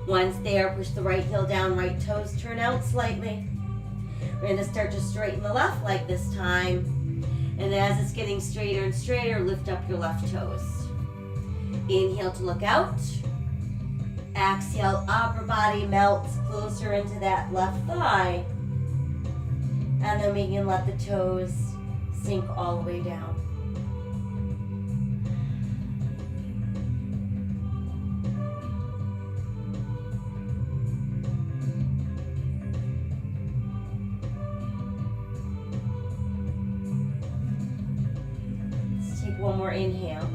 Once there, push the right heel down, right toes turn out slightly. We're going to start to straighten the left leg this time. And as it's getting straighter and straighter, lift up your left toes. Inhale to look out. Exhale, upper body melts closer into that left thigh. And then we can let the toes sink all the way down. One more inhale.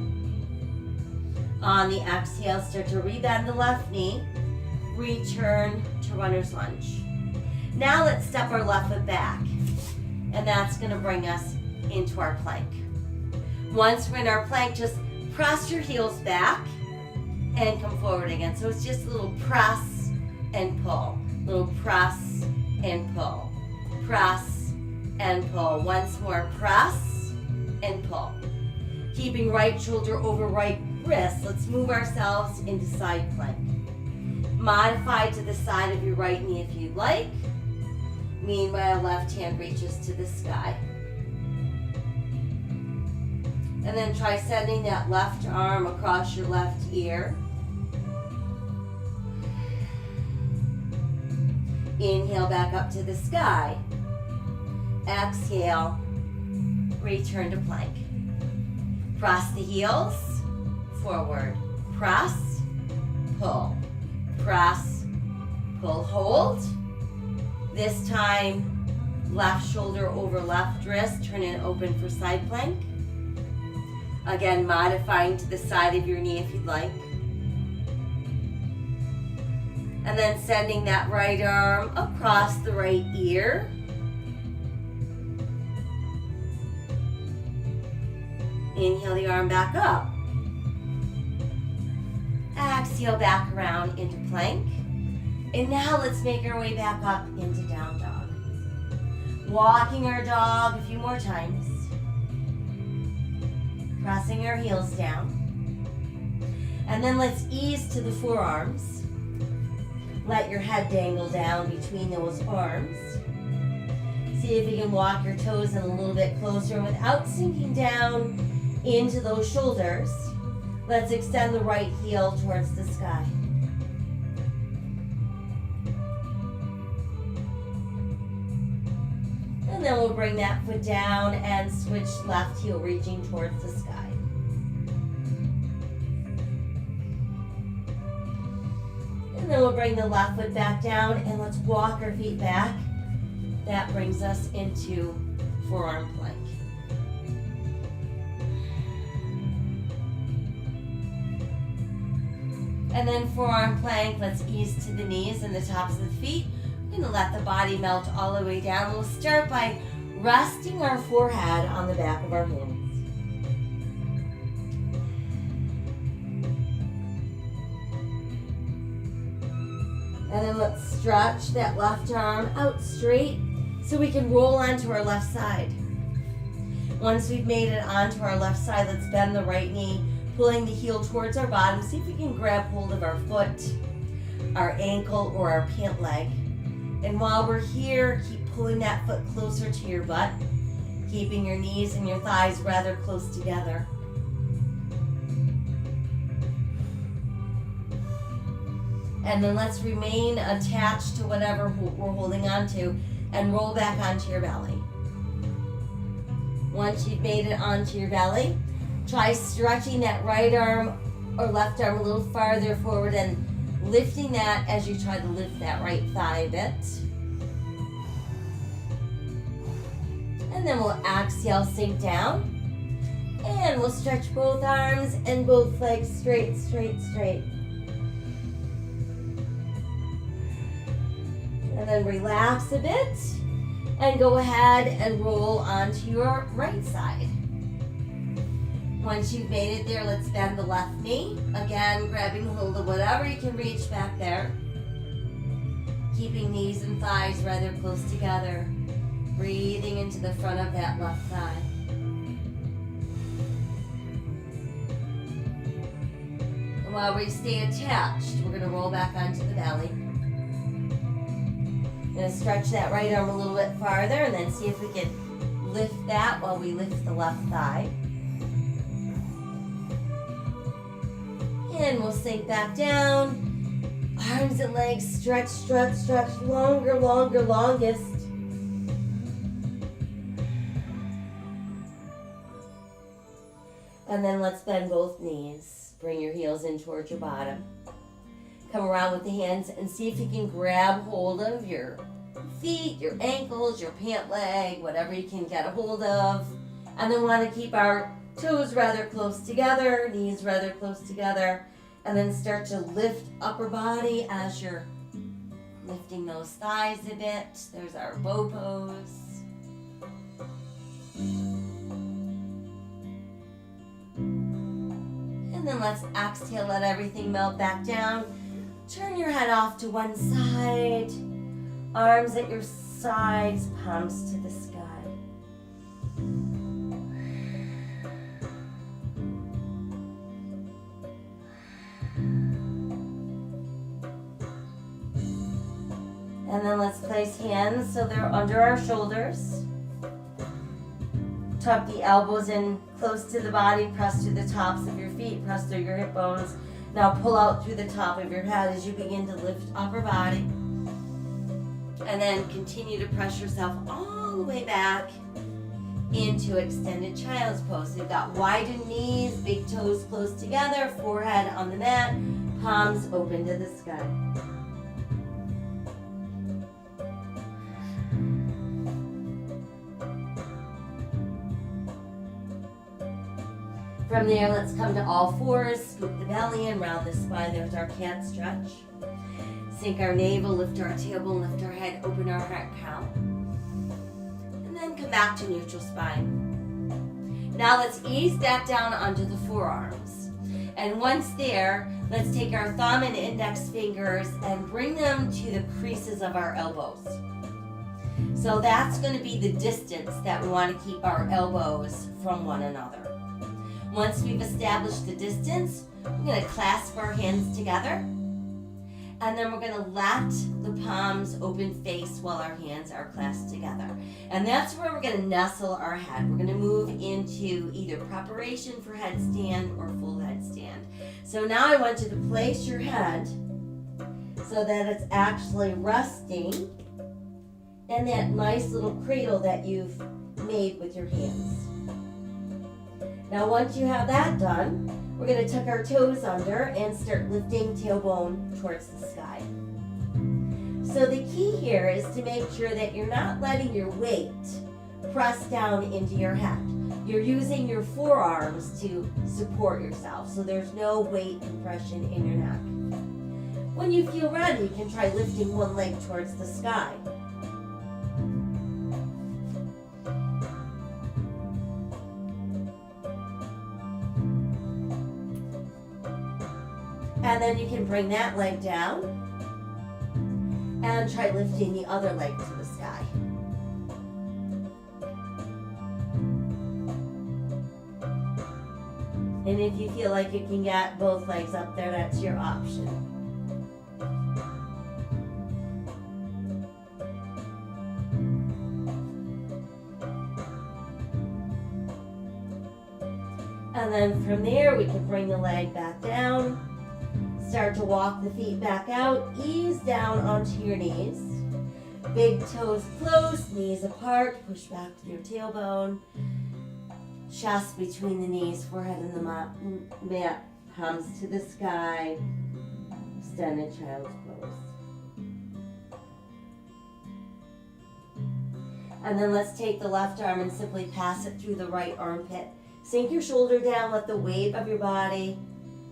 On the exhale, start to rebend the left knee. Return to runner's lunge. Now let's step our left foot back. And that's going to bring us into our plank. Once we're in our plank, just press your heels back and come forward again. So it's just a little press and pull. Little press and pull. Press and pull. Once more, press and pull. Keeping right shoulder over right wrist, let's move ourselves into side plank. Modify to the side of your right knee if you'd like. Meanwhile, left hand reaches to the sky. And then try sending that left arm across your left ear. Inhale back up to the sky. Exhale, return to plank. Press the heels, forward. Press, pull. Press, pull, hold. This time, left shoulder over left wrist, turn it open for side plank. Again, modifying to the side of your knee if you'd like. And then sending that right arm across the right ear. Inhale the arm back up. Exhale back around into plank. And now let's make our way back up into down dog. Walking our dog a few more times. Pressing our heels down. And then let's ease to the forearms. Let your head dangle down between those arms. See if you can walk your toes in a little bit closer without sinking down into those shoulders. Let's extend the right heel towards the sky. And then we'll bring that foot down and switch left heel reaching towards the sky. And then we'll bring the left foot back down and let's walk our feet back. That brings us into forearm plank. And then forearm plank, let's ease to the knees and the tops of the feet. We're going to let the body melt all the way down. We'll start by resting our forehead on the back of our hands. And then let's stretch that left arm out straight so we can roll onto our left side. Once we've made it onto our left side, let's bend the right knee, pulling the heel towards our bottom. See if we can grab hold of our foot, our ankle, or our pant leg. And while we're here, keep pulling that foot closer to your butt, keeping your knees and your thighs rather close together. And then let's remain attached to whatever we're holding on to and roll back onto your belly. Once you've made it onto your belly, try stretching that right arm or left arm a little farther forward and lifting that as you try to lift that right thigh a bit. And then we'll exhale, sink down. And we'll stretch both arms and both legs straight, straight, straight. And then relax a bit and go ahead and roll onto your right side. Once you've made it there, let's bend the left knee. Again, grabbing hold of whatever you can reach back there. Keeping knees and thighs rather close together. Breathing into the front of that left thigh. And while we stay attached, we're going to roll back onto the belly. Going to stretch that right arm a little bit farther and then see if we can lift that while we lift the left thigh. And we'll sink back down. Arms and legs stretch, stretch, stretch. Longer, longer, longest. And then let's bend both knees. Bring your heels in towards your bottom. Come around with the hands and see if you can grab hold of your feet, your ankles, your pant leg, whatever you can get a hold of. And then want to keep our toes rather close together, knees rather close together. And then start to lift upper body as you're lifting those thighs a bit. There's our bow pose. And then let's exhale, let everything melt back down. Turn your head off to one side. Arms at your sides, palms to the sky. And then let's place hands so they're under our shoulders. Tuck the elbows in close to the body, press to the tops of your feet, press through your hip bones. Now pull out through the top of your head as you begin to lift upper body. And then continue to press yourself all the way back into extended child's pose. So you've got widened knees, big toes close together, forehead on the mat, palms open to the sky. From there, let's come to all fours, scoop the belly in, round the spine. There's our cat stretch. Sink our navel, lift our tailbone, lift our head, open our heart cow. And then come back to neutral spine. Now let's ease that down onto the forearms. And once there, let's take our thumb and index fingers and bring them to the creases of our elbows. So that's going to be the distance that we want to keep our elbows from one another. Once we've established the distance, we're going to clasp our hands together. And then we're going to let the palms open face while our hands are clasped together. And that's where we're going to nestle our head. We're going to move into either preparation for headstand or full headstand. So now I want you to place your head so that it's actually resting in that nice little cradle that you've made with your hands. Now once you have that done, we're going to tuck our toes under and start lifting tailbone towards the sky. So the key here is to make sure that you're not letting your weight press down into your head. You're using your forearms to support yourself, so there's no weight compression in your neck. When you feel ready, you can try lifting one leg towards the sky. And then you can bring that leg down and try lifting the other leg to the sky. And if you feel like you can get both legs up there, that's your option. And then from there, we can bring the leg back down. Start to walk the feet back out, ease down onto your knees. Big toes close, knees apart, push back to your tailbone. Chest between the knees, forehead and the mat, palms to the sky. Extended child's pose. And then let's take the left arm and simply pass it through the right armpit. Sink your shoulder down, let the weight of your body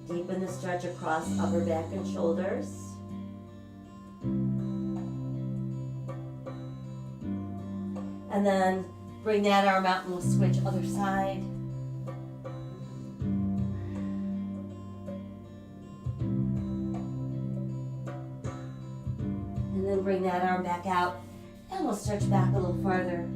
deepen the stretch across upper back and shoulders. And then bring that arm out and we'll switch other side. And then bring that arm back out and we'll stretch back a little farther.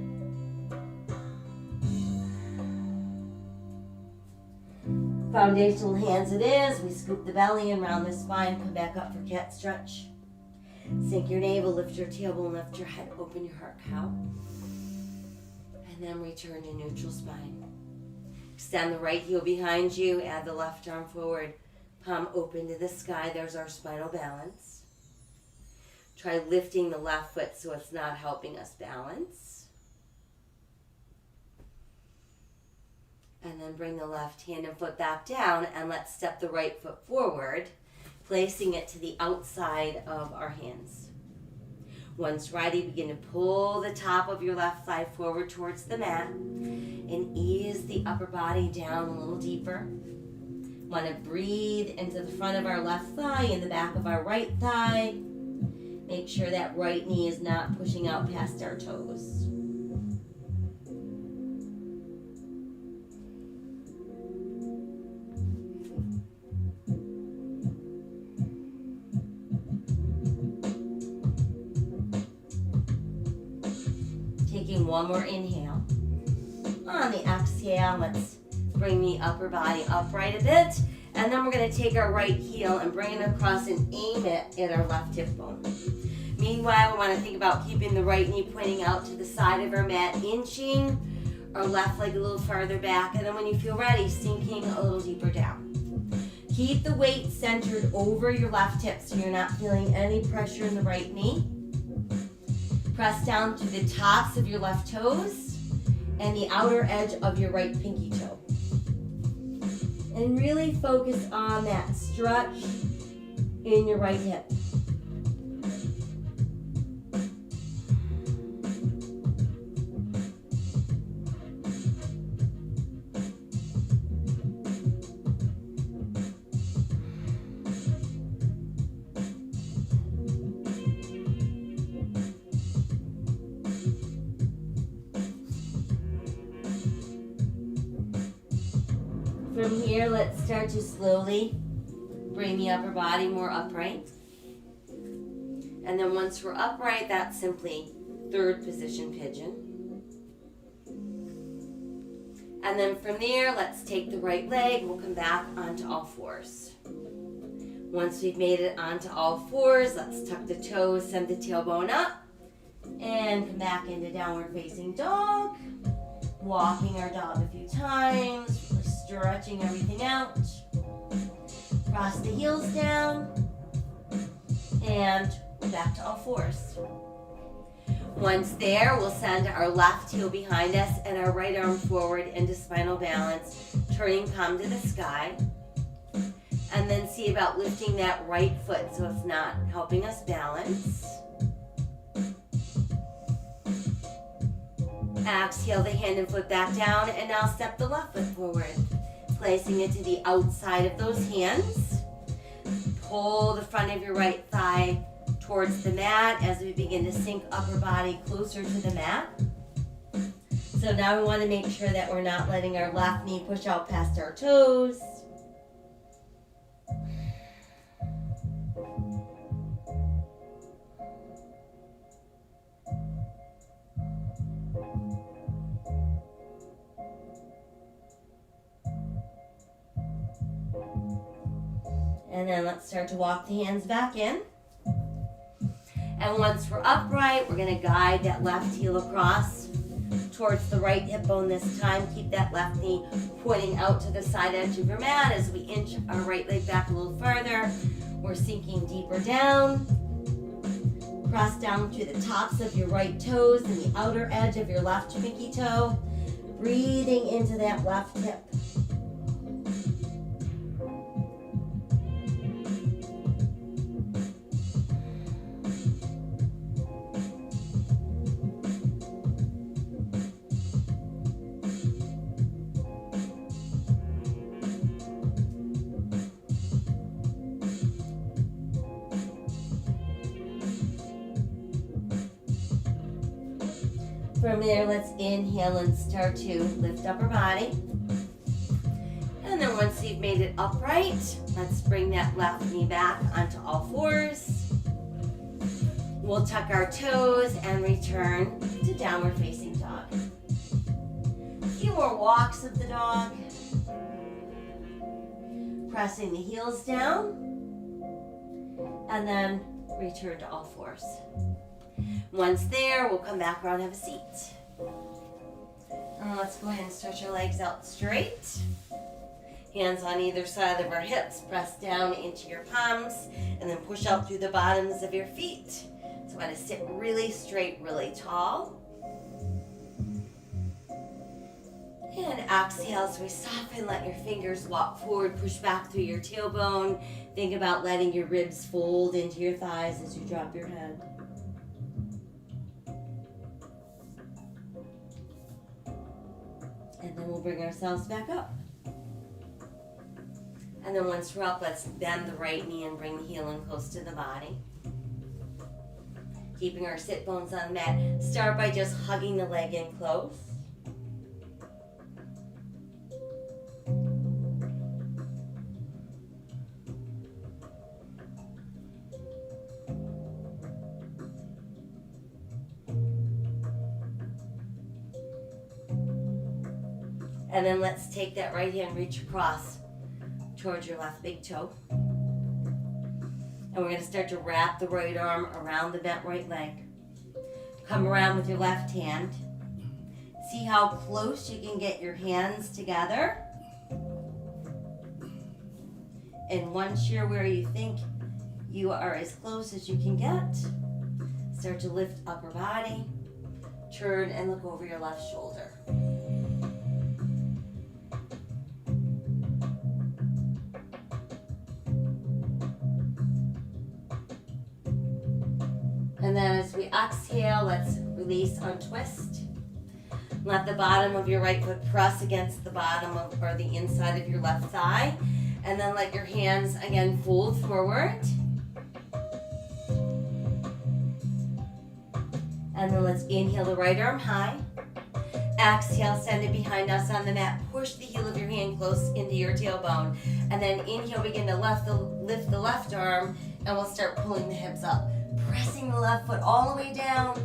Foundational hands it is. We scoop the belly and round the spine. Come back up for cat stretch. Sink your navel, lift your tailbone, lift your head, open your heart cow. And then return to neutral spine. Extend the right heel behind you, add the left arm forward. Palm open to the sky, there's our spinal balance. Try lifting the left foot so it's not helping us balance. And then bring the left hand and foot back down and let's step the right foot forward, placing it to the outside of our hands. Once ready, begin to pull the top of your left thigh forward towards the mat and ease the upper body down a little deeper. Want to breathe into the front of our left thigh and the back of our right thigh. Make sure that right knee is not pushing out past our toes. Taking one more inhale. On the exhale, let's bring the upper body upright a bit. And then we're going to take our right heel and bring it across and aim it at our left hip bone. Meanwhile, we want to think about keeping the right knee pointing out to the side of our mat, inching our left leg a little farther back. And then when you feel ready, sinking a little deeper down. Keep the weight centered over your left hip so you're not feeling any pressure in the right knee. Press down to the tops of your left toes and the outer edge of your right pinky toe. And really focus on that stretch in your right hip. From here, let's start to slowly bring the upper body more upright. And then once we're upright, that's simply third position pigeon. And then from there, let's take the right leg. We'll come back onto all fours. Once we've made it onto all fours, let's tuck the toes, send the tailbone up, and come back into downward facing dog. Walking our dog a few times, really stretching everything out. Cross the heels down, and we're back to all fours. Once there, we'll send our left heel behind us and our right arm forward into spinal balance, turning palm to the sky. And then see about lifting that right foot so it's not helping us balance. Exhale the hand and foot back down, and now step the left foot forward, placing it to the outside of those hands. Pull the front of your right thigh towards the mat as we begin to sink upper body closer to the mat. So now we want to make sure that we're not letting our left knee push out past our toes. And then let's start to walk the hands back in. And once we're upright, we're going to guide that left heel across towards the right hip bone this time. Keep that left knee pointing out to the side edge of your mat as we inch our right leg back a little farther. We're sinking deeper down. Cross down to the tops of your right toes and the outer edge of your left pinky toe. Breathing into that left hip. From there, let's inhale and start to lift up our body. And then once you've made it upright, let's bring that left knee back onto all fours. We'll tuck our toes and return to downward facing dog. A few more walks of the dog. Pressing the heels down. And then return to all fours. Once there, we'll come back around and have a seat. And let's go ahead and stretch our legs out straight. Hands on either side of our hips. Press down into your palms and then push out through the bottoms of your feet. So want to sit really straight, really tall. And exhale as we soften, let your fingers walk forward, push back through your tailbone. Think about letting your ribs fold into your thighs as you drop your head. And then we'll bring ourselves back up. And then once we're up, let's bend the right knee and bring the heel in close to the body. Keeping our sit bones on the mat. Start by just hugging the leg in close. And then let's take that right hand, reach across towards your left big toe. And we're going to start to wrap the right arm around the bent right leg. Come around with your left hand. See how close you can get your hands together. And once you're where you think you are as close as you can get, start to lift upper body. Turn and look over your left shoulder. And then as we exhale, let's release, untwist. Let the bottom of your right foot press against the bottom of, or the inside of your left thigh. And then let your hands again fold forward. And then let's inhale the right arm high. Exhale, send it behind us on the mat. Push the heel of your hand close into your tailbone. And then inhale, begin to lift the left arm, and we'll start pulling the hips up. Pressing the left foot all the way down.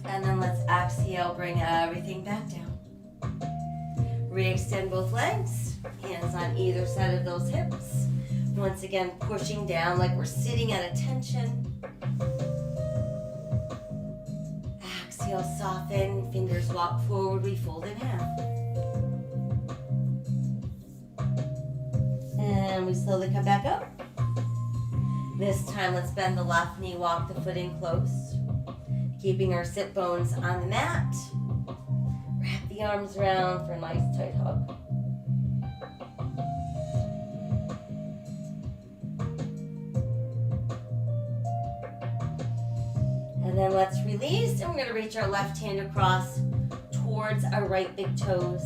And then let's exhale, bring everything back down. Re-extend both legs, hands on either side of those hips. Once again, pushing down like we're sitting at attention. Exhale, soften, fingers walk forward, we fold in half. And we slowly come back up. This time, let's bend the left knee, walk the foot in close. Keeping our sit bones on the mat. Wrap the arms around for a nice tight hug. And then let's release, and we're going to reach our left hand across towards our right big toes.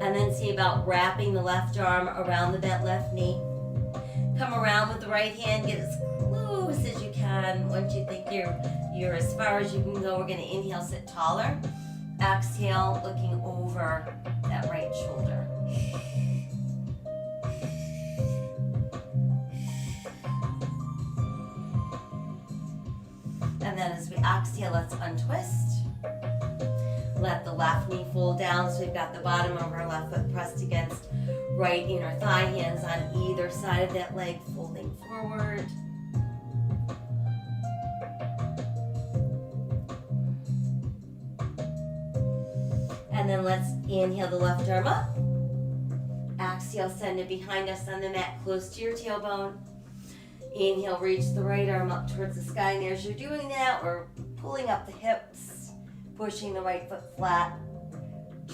And then see about wrapping the left arm around the bent left knee. Come around with the right hand, get as close as you can. Once you think you're as far as you can go, we're going to inhale, sit taller. Exhale, looking over that right shoulder. And then as we exhale, let's untwist. Let the left knee fold down so we've got the bottom of our left foot pressed against right inner thigh, hands on either side of that leg, folding forward. And then let's inhale the left arm up. Exhale, send it behind us on the mat, close to your tailbone. Inhale, reach the right arm up towards the sky. And as you're doing that, we're pulling up the hips, pushing the right foot flat,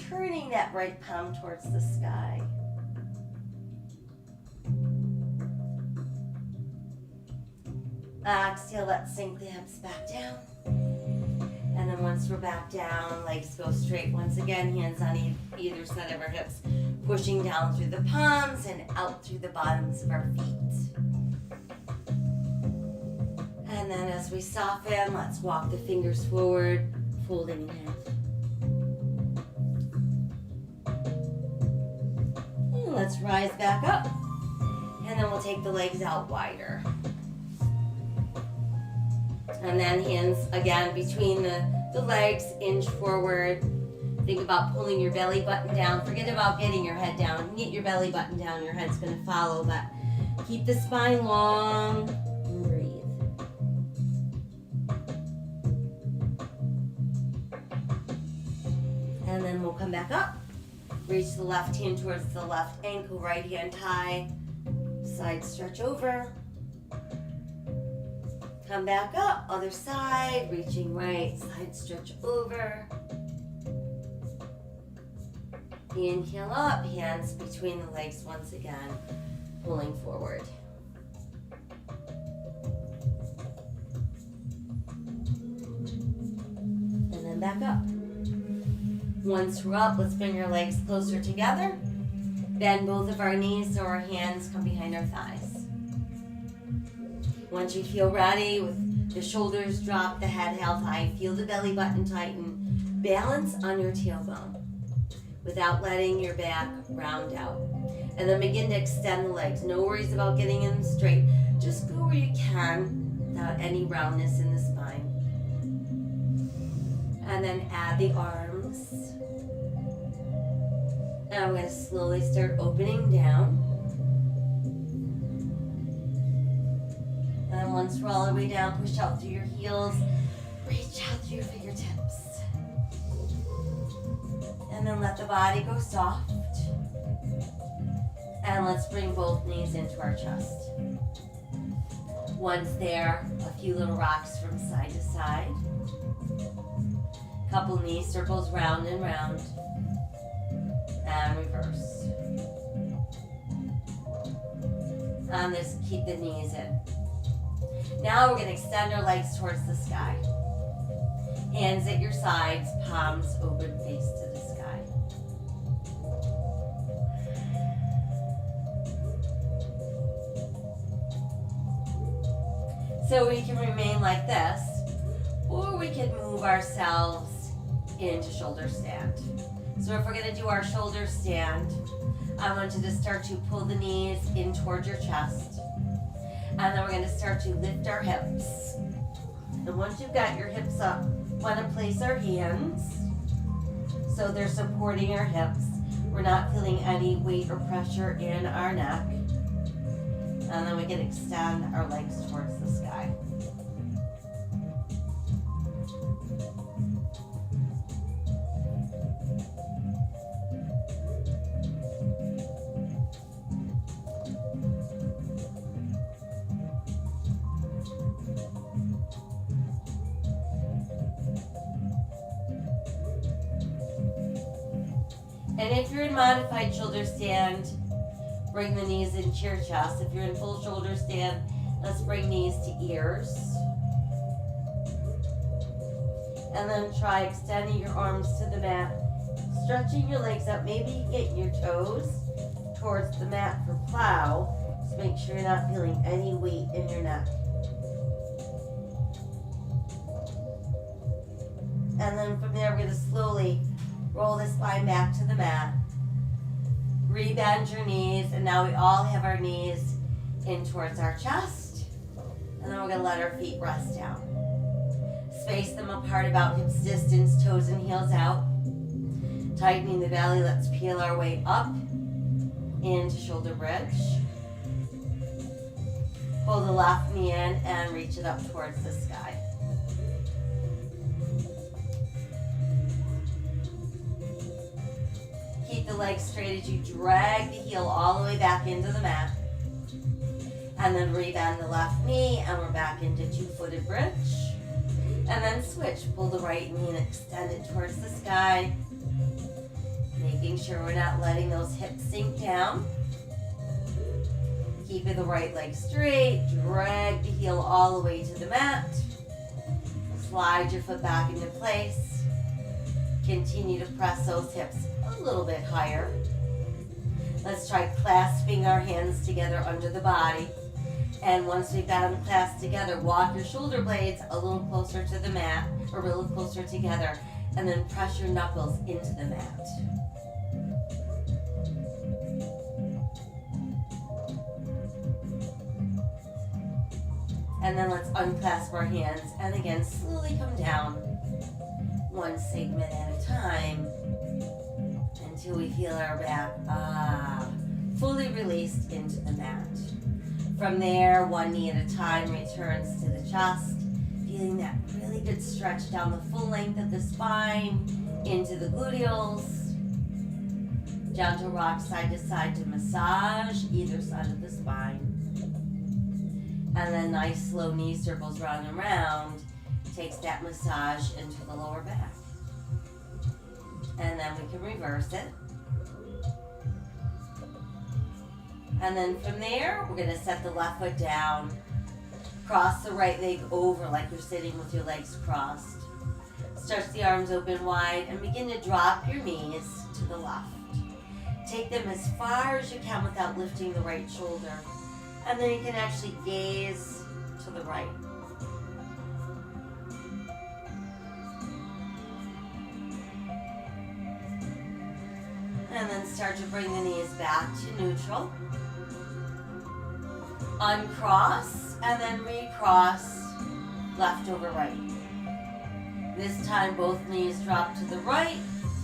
turning that right palm towards the sky. Exhale, let's sink the hips back down. And then once we're back down, legs go straight. Once again, hands on either side of our hips, pushing down through the palms and out through the bottoms of our feet. And then as we soften, let's walk the fingers forward, folding in half. And let's rise back up. And then we'll take the legs out wider. And then hands again between the legs, inch forward. Think about pulling your belly button down. Forget about getting your head down. You can get your belly button down, your head's going to follow, but keep the spine long and breathe. And then we'll come back up. Reach the left hand towards the left ankle, right hand high. Side stretch over. Come back up, other side, reaching right, side stretch over. Inhale up, hands between the legs once again, pulling forward. And then back up. Once we're up, let's bring our legs closer together. Bend both of our knees so our hands come behind our thighs. Once you feel ready, with the shoulders dropped, the head held high, feel the belly button tighten. Balance on your tailbone without letting your back round out. And then begin to extend the legs. No worries about getting them straight. Just go where you can without any roundness in the spine. And then add the arms. And I'm going to slowly start opening down. And once we're all the way down, push out through your heels. Reach out through your fingertips. And then let the body go soft. And let's bring both knees into our chest. Once there, a few little rocks from side to side. Couple knee circles round and round. And reverse. And just keep the knees in. Now we're going to extend our legs towards the sky. Hands at your sides, palms open, face to the sky. So we can remain like this, or we can move ourselves into shoulder stand. So if we're going to do our shoulder stand, I want you to start to pull the knees in towards your chest. And then we're going to start to lift our hips. And once you've got your hips up, want to place our hands so they're supporting our hips. We're not feeling any weight or pressure in our neck. And then we can extend our legs towards the sky. And if you're in modified shoulder stand, bring the knees into your chest. If you're in full shoulder stand, let's bring knees to ears. And then try extending your arms to the mat, stretching your legs up, maybe getting your toes towards the mat for plow. Just make sure you're not feeling any weight in your neck. And then from there, we're going to slowly roll the spine back to the mat. Rebend your knees, and now we all have our knees in towards our chest. And then we're going to let our feet rest down. Space them apart about hips distance, toes and heels out. Tightening the belly, let's peel our way up into shoulder bridge. Pull the left knee in and reach it up towards the sky. Keep the legs straight as you drag the heel all the way back into the mat. And then rebend the left knee, and we're back into two-footed bridge. And then switch. Pull the right knee and extend it towards the sky. Making sure we're not letting those hips sink down. Keeping the right leg straight. Drag the heel all the way to the mat. Slide your foot back into place. Continue to press those hips a little bit higher. Let's try clasping our hands together under the body. And once we've got them clasped together, walk your shoulder blades a little closer to the mat, or a little closer together, and then press your knuckles into the mat. And then let's unclasp our hands, and again, slowly come down, one segment at a time, until we feel our back fully released into the mat. From there, one knee at a time returns to the chest, feeling that really good stretch down the full length of the spine, into the gluteals. Gentle rock side to side to massage either side of the spine. And then nice slow knee circles round and round takes that massage into the lower back. And then we can reverse it. And then from there, we're going to set the left foot down, cross the right leg over like you're sitting with your legs crossed. Stretch the arms open wide and begin to drop your knees to the left. Take them as far as you can without lifting the right shoulder. And then you can actually gaze to the right. And then start to bring the knees back to neutral. Uncross and then recross left over right. This time both knees drop to the right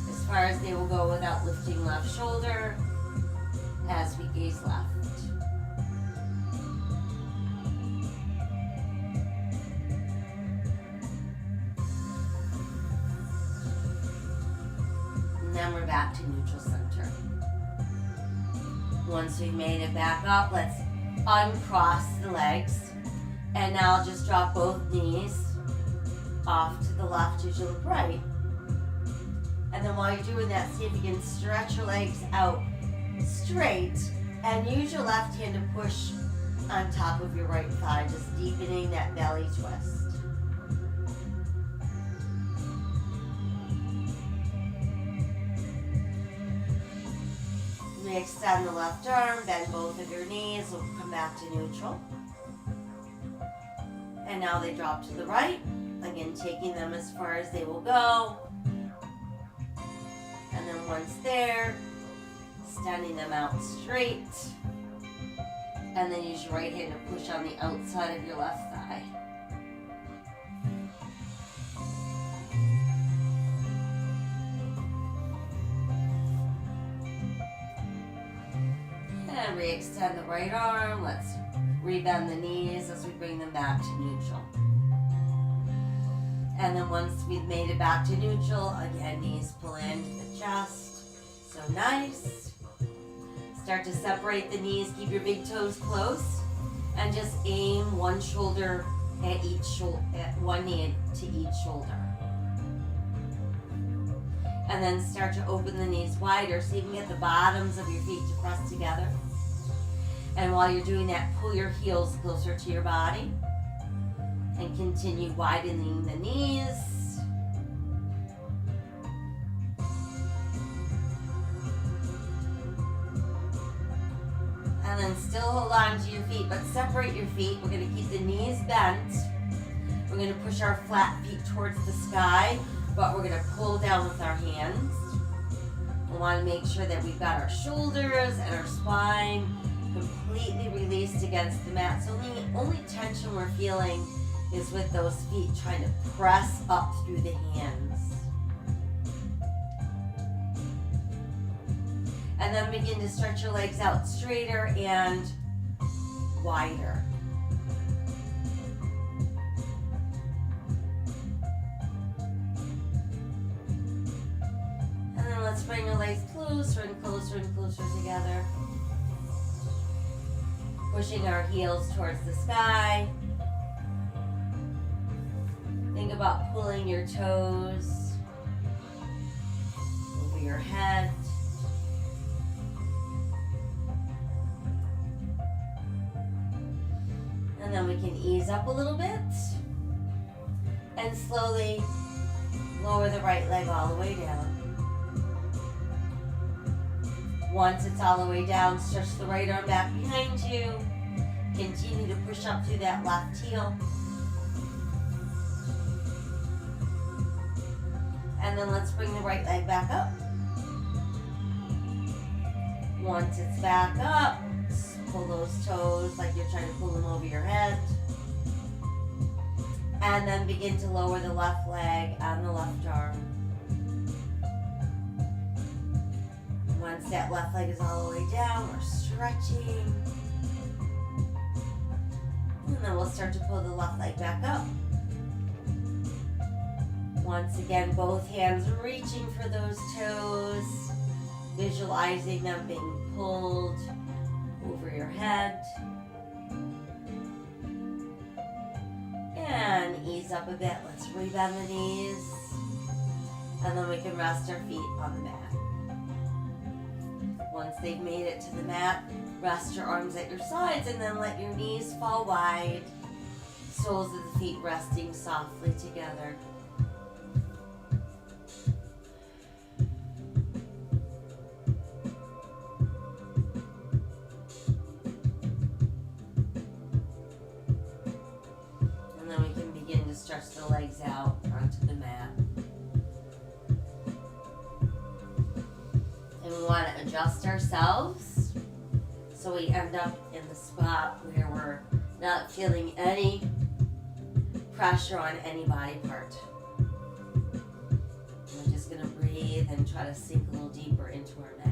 as far as they will go without lifting left shoulder as we gaze left. And then we're back to neutral center. Once we've made it back up, let's uncross the legs. And now just drop both knees off to the left as you look right. And then while you're doing that, see if you can stretch your legs out straight and use your left hand to push on top of your right thigh, just deepening that belly twist. Extend the left arm, bend both of your knees, we'll come back to neutral. And now they drop to the right, again taking them as far as they will go. And then once there, extending them out straight. And then use your right hand to push on the outside of your left thigh. And re-extend the right arm. Let's rebend the knees as we bring them back to neutral. And then once we've made it back to neutral, again, knees pull into the chest. So nice. Start to separate the knees. Keep your big toes close. And just aim one shoulder at one knee to each shoulder. And then start to open the knees wider so you can get the bottoms of your feet to press together. And while you're doing that, pull your heels closer to your body. And continue widening the knees. And then still hold on to your feet, but separate your feet. We're going to keep the knees bent. We're going to push our flat feet towards the sky, but we're going to pull down with our hands. We want to make sure that we've got our shoulders and our spine completely released against the mat. So the only tension we're feeling is with those feet trying to press up through the hands. And then begin to stretch your legs out straighter and wider. And then let's bring your legs closer and closer and closer together. Pushing our heels towards the sky. Think about pulling your toes over your head. And then we can ease up a little bit and slowly lower the right leg all the way down. Once it's all the way down, stretch the right arm back behind you. Continue to push up through that left heel. And then let's bring the right leg back up. Once it's back up, pull those toes like you're trying to pull them over your head. And then begin to lower the left leg and the left arm. Once that left leg is all the way down, we're stretching. And then we'll start to pull the left leg back up. Once again, both hands reaching for those toes, visualizing them being pulled over your head. And ease up a bit. Let's rebend the knees. And then we can rest our feet on the mat. Once they've made it to the mat, rest your arms at your sides and then let your knees fall wide. Soles of the feet resting softly together. And then we can begin to stretch the legs out onto the mat. And we want to adjust ourselves so we end up in the spot where we're not feeling any pressure on any body part. We're just going to breathe and try to sink a little deeper into our mat.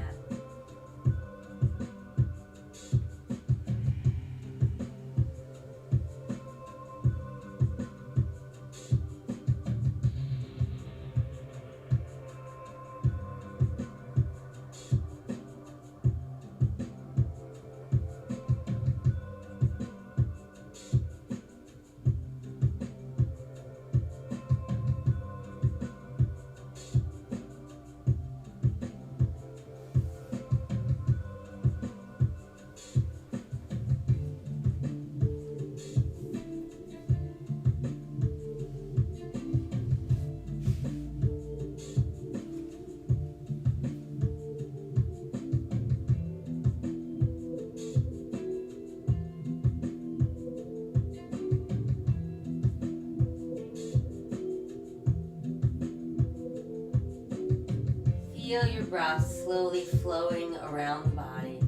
Feel your breath slowly flowing around the body,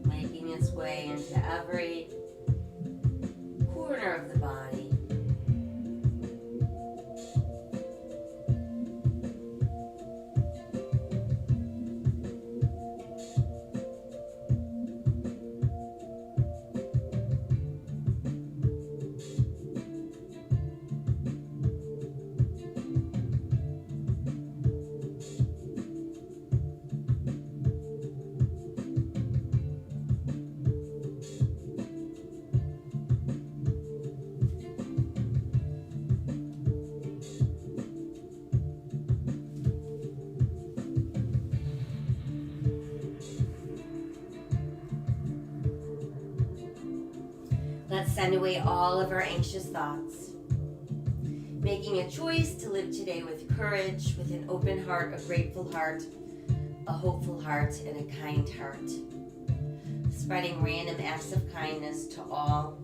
making its way into every corner of the body. Let's send away all of our anxious thoughts, making a choice to live today with courage, with an open heart, a grateful heart, a hopeful heart, and a kind heart. Spreading random acts of kindness to all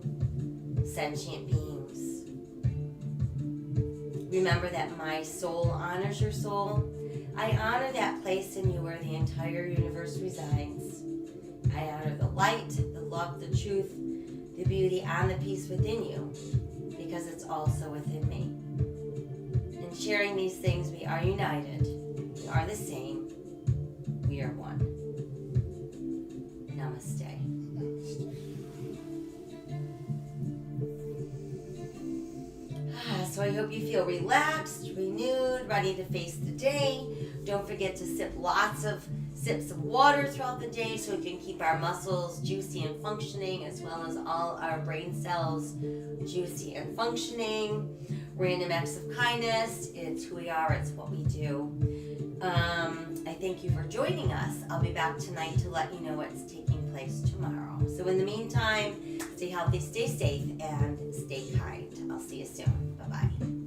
sentient beings. Remember that my soul honors your soul. I honor that place in you where the entire universe resides. I honor the light, the love, the truth, the beauty, and the peace within you, because it's also within me. In sharing these things, we are united. We are the same. We are one. Namaste. So I hope you feel relaxed, renewed, ready to face the day. Don't forget to sip lots of sips of water throughout the day so we can keep our muscles juicy and functioning, as well as all our brain cells juicy and functioning. Random acts of kindness, it's who we are, it's what we do. I thank you for joining us. I'll be back tonight to let you know what's taking place tomorrow. So in the meantime, stay healthy, stay safe, and stay kind. I'll see you soon. Bye-bye.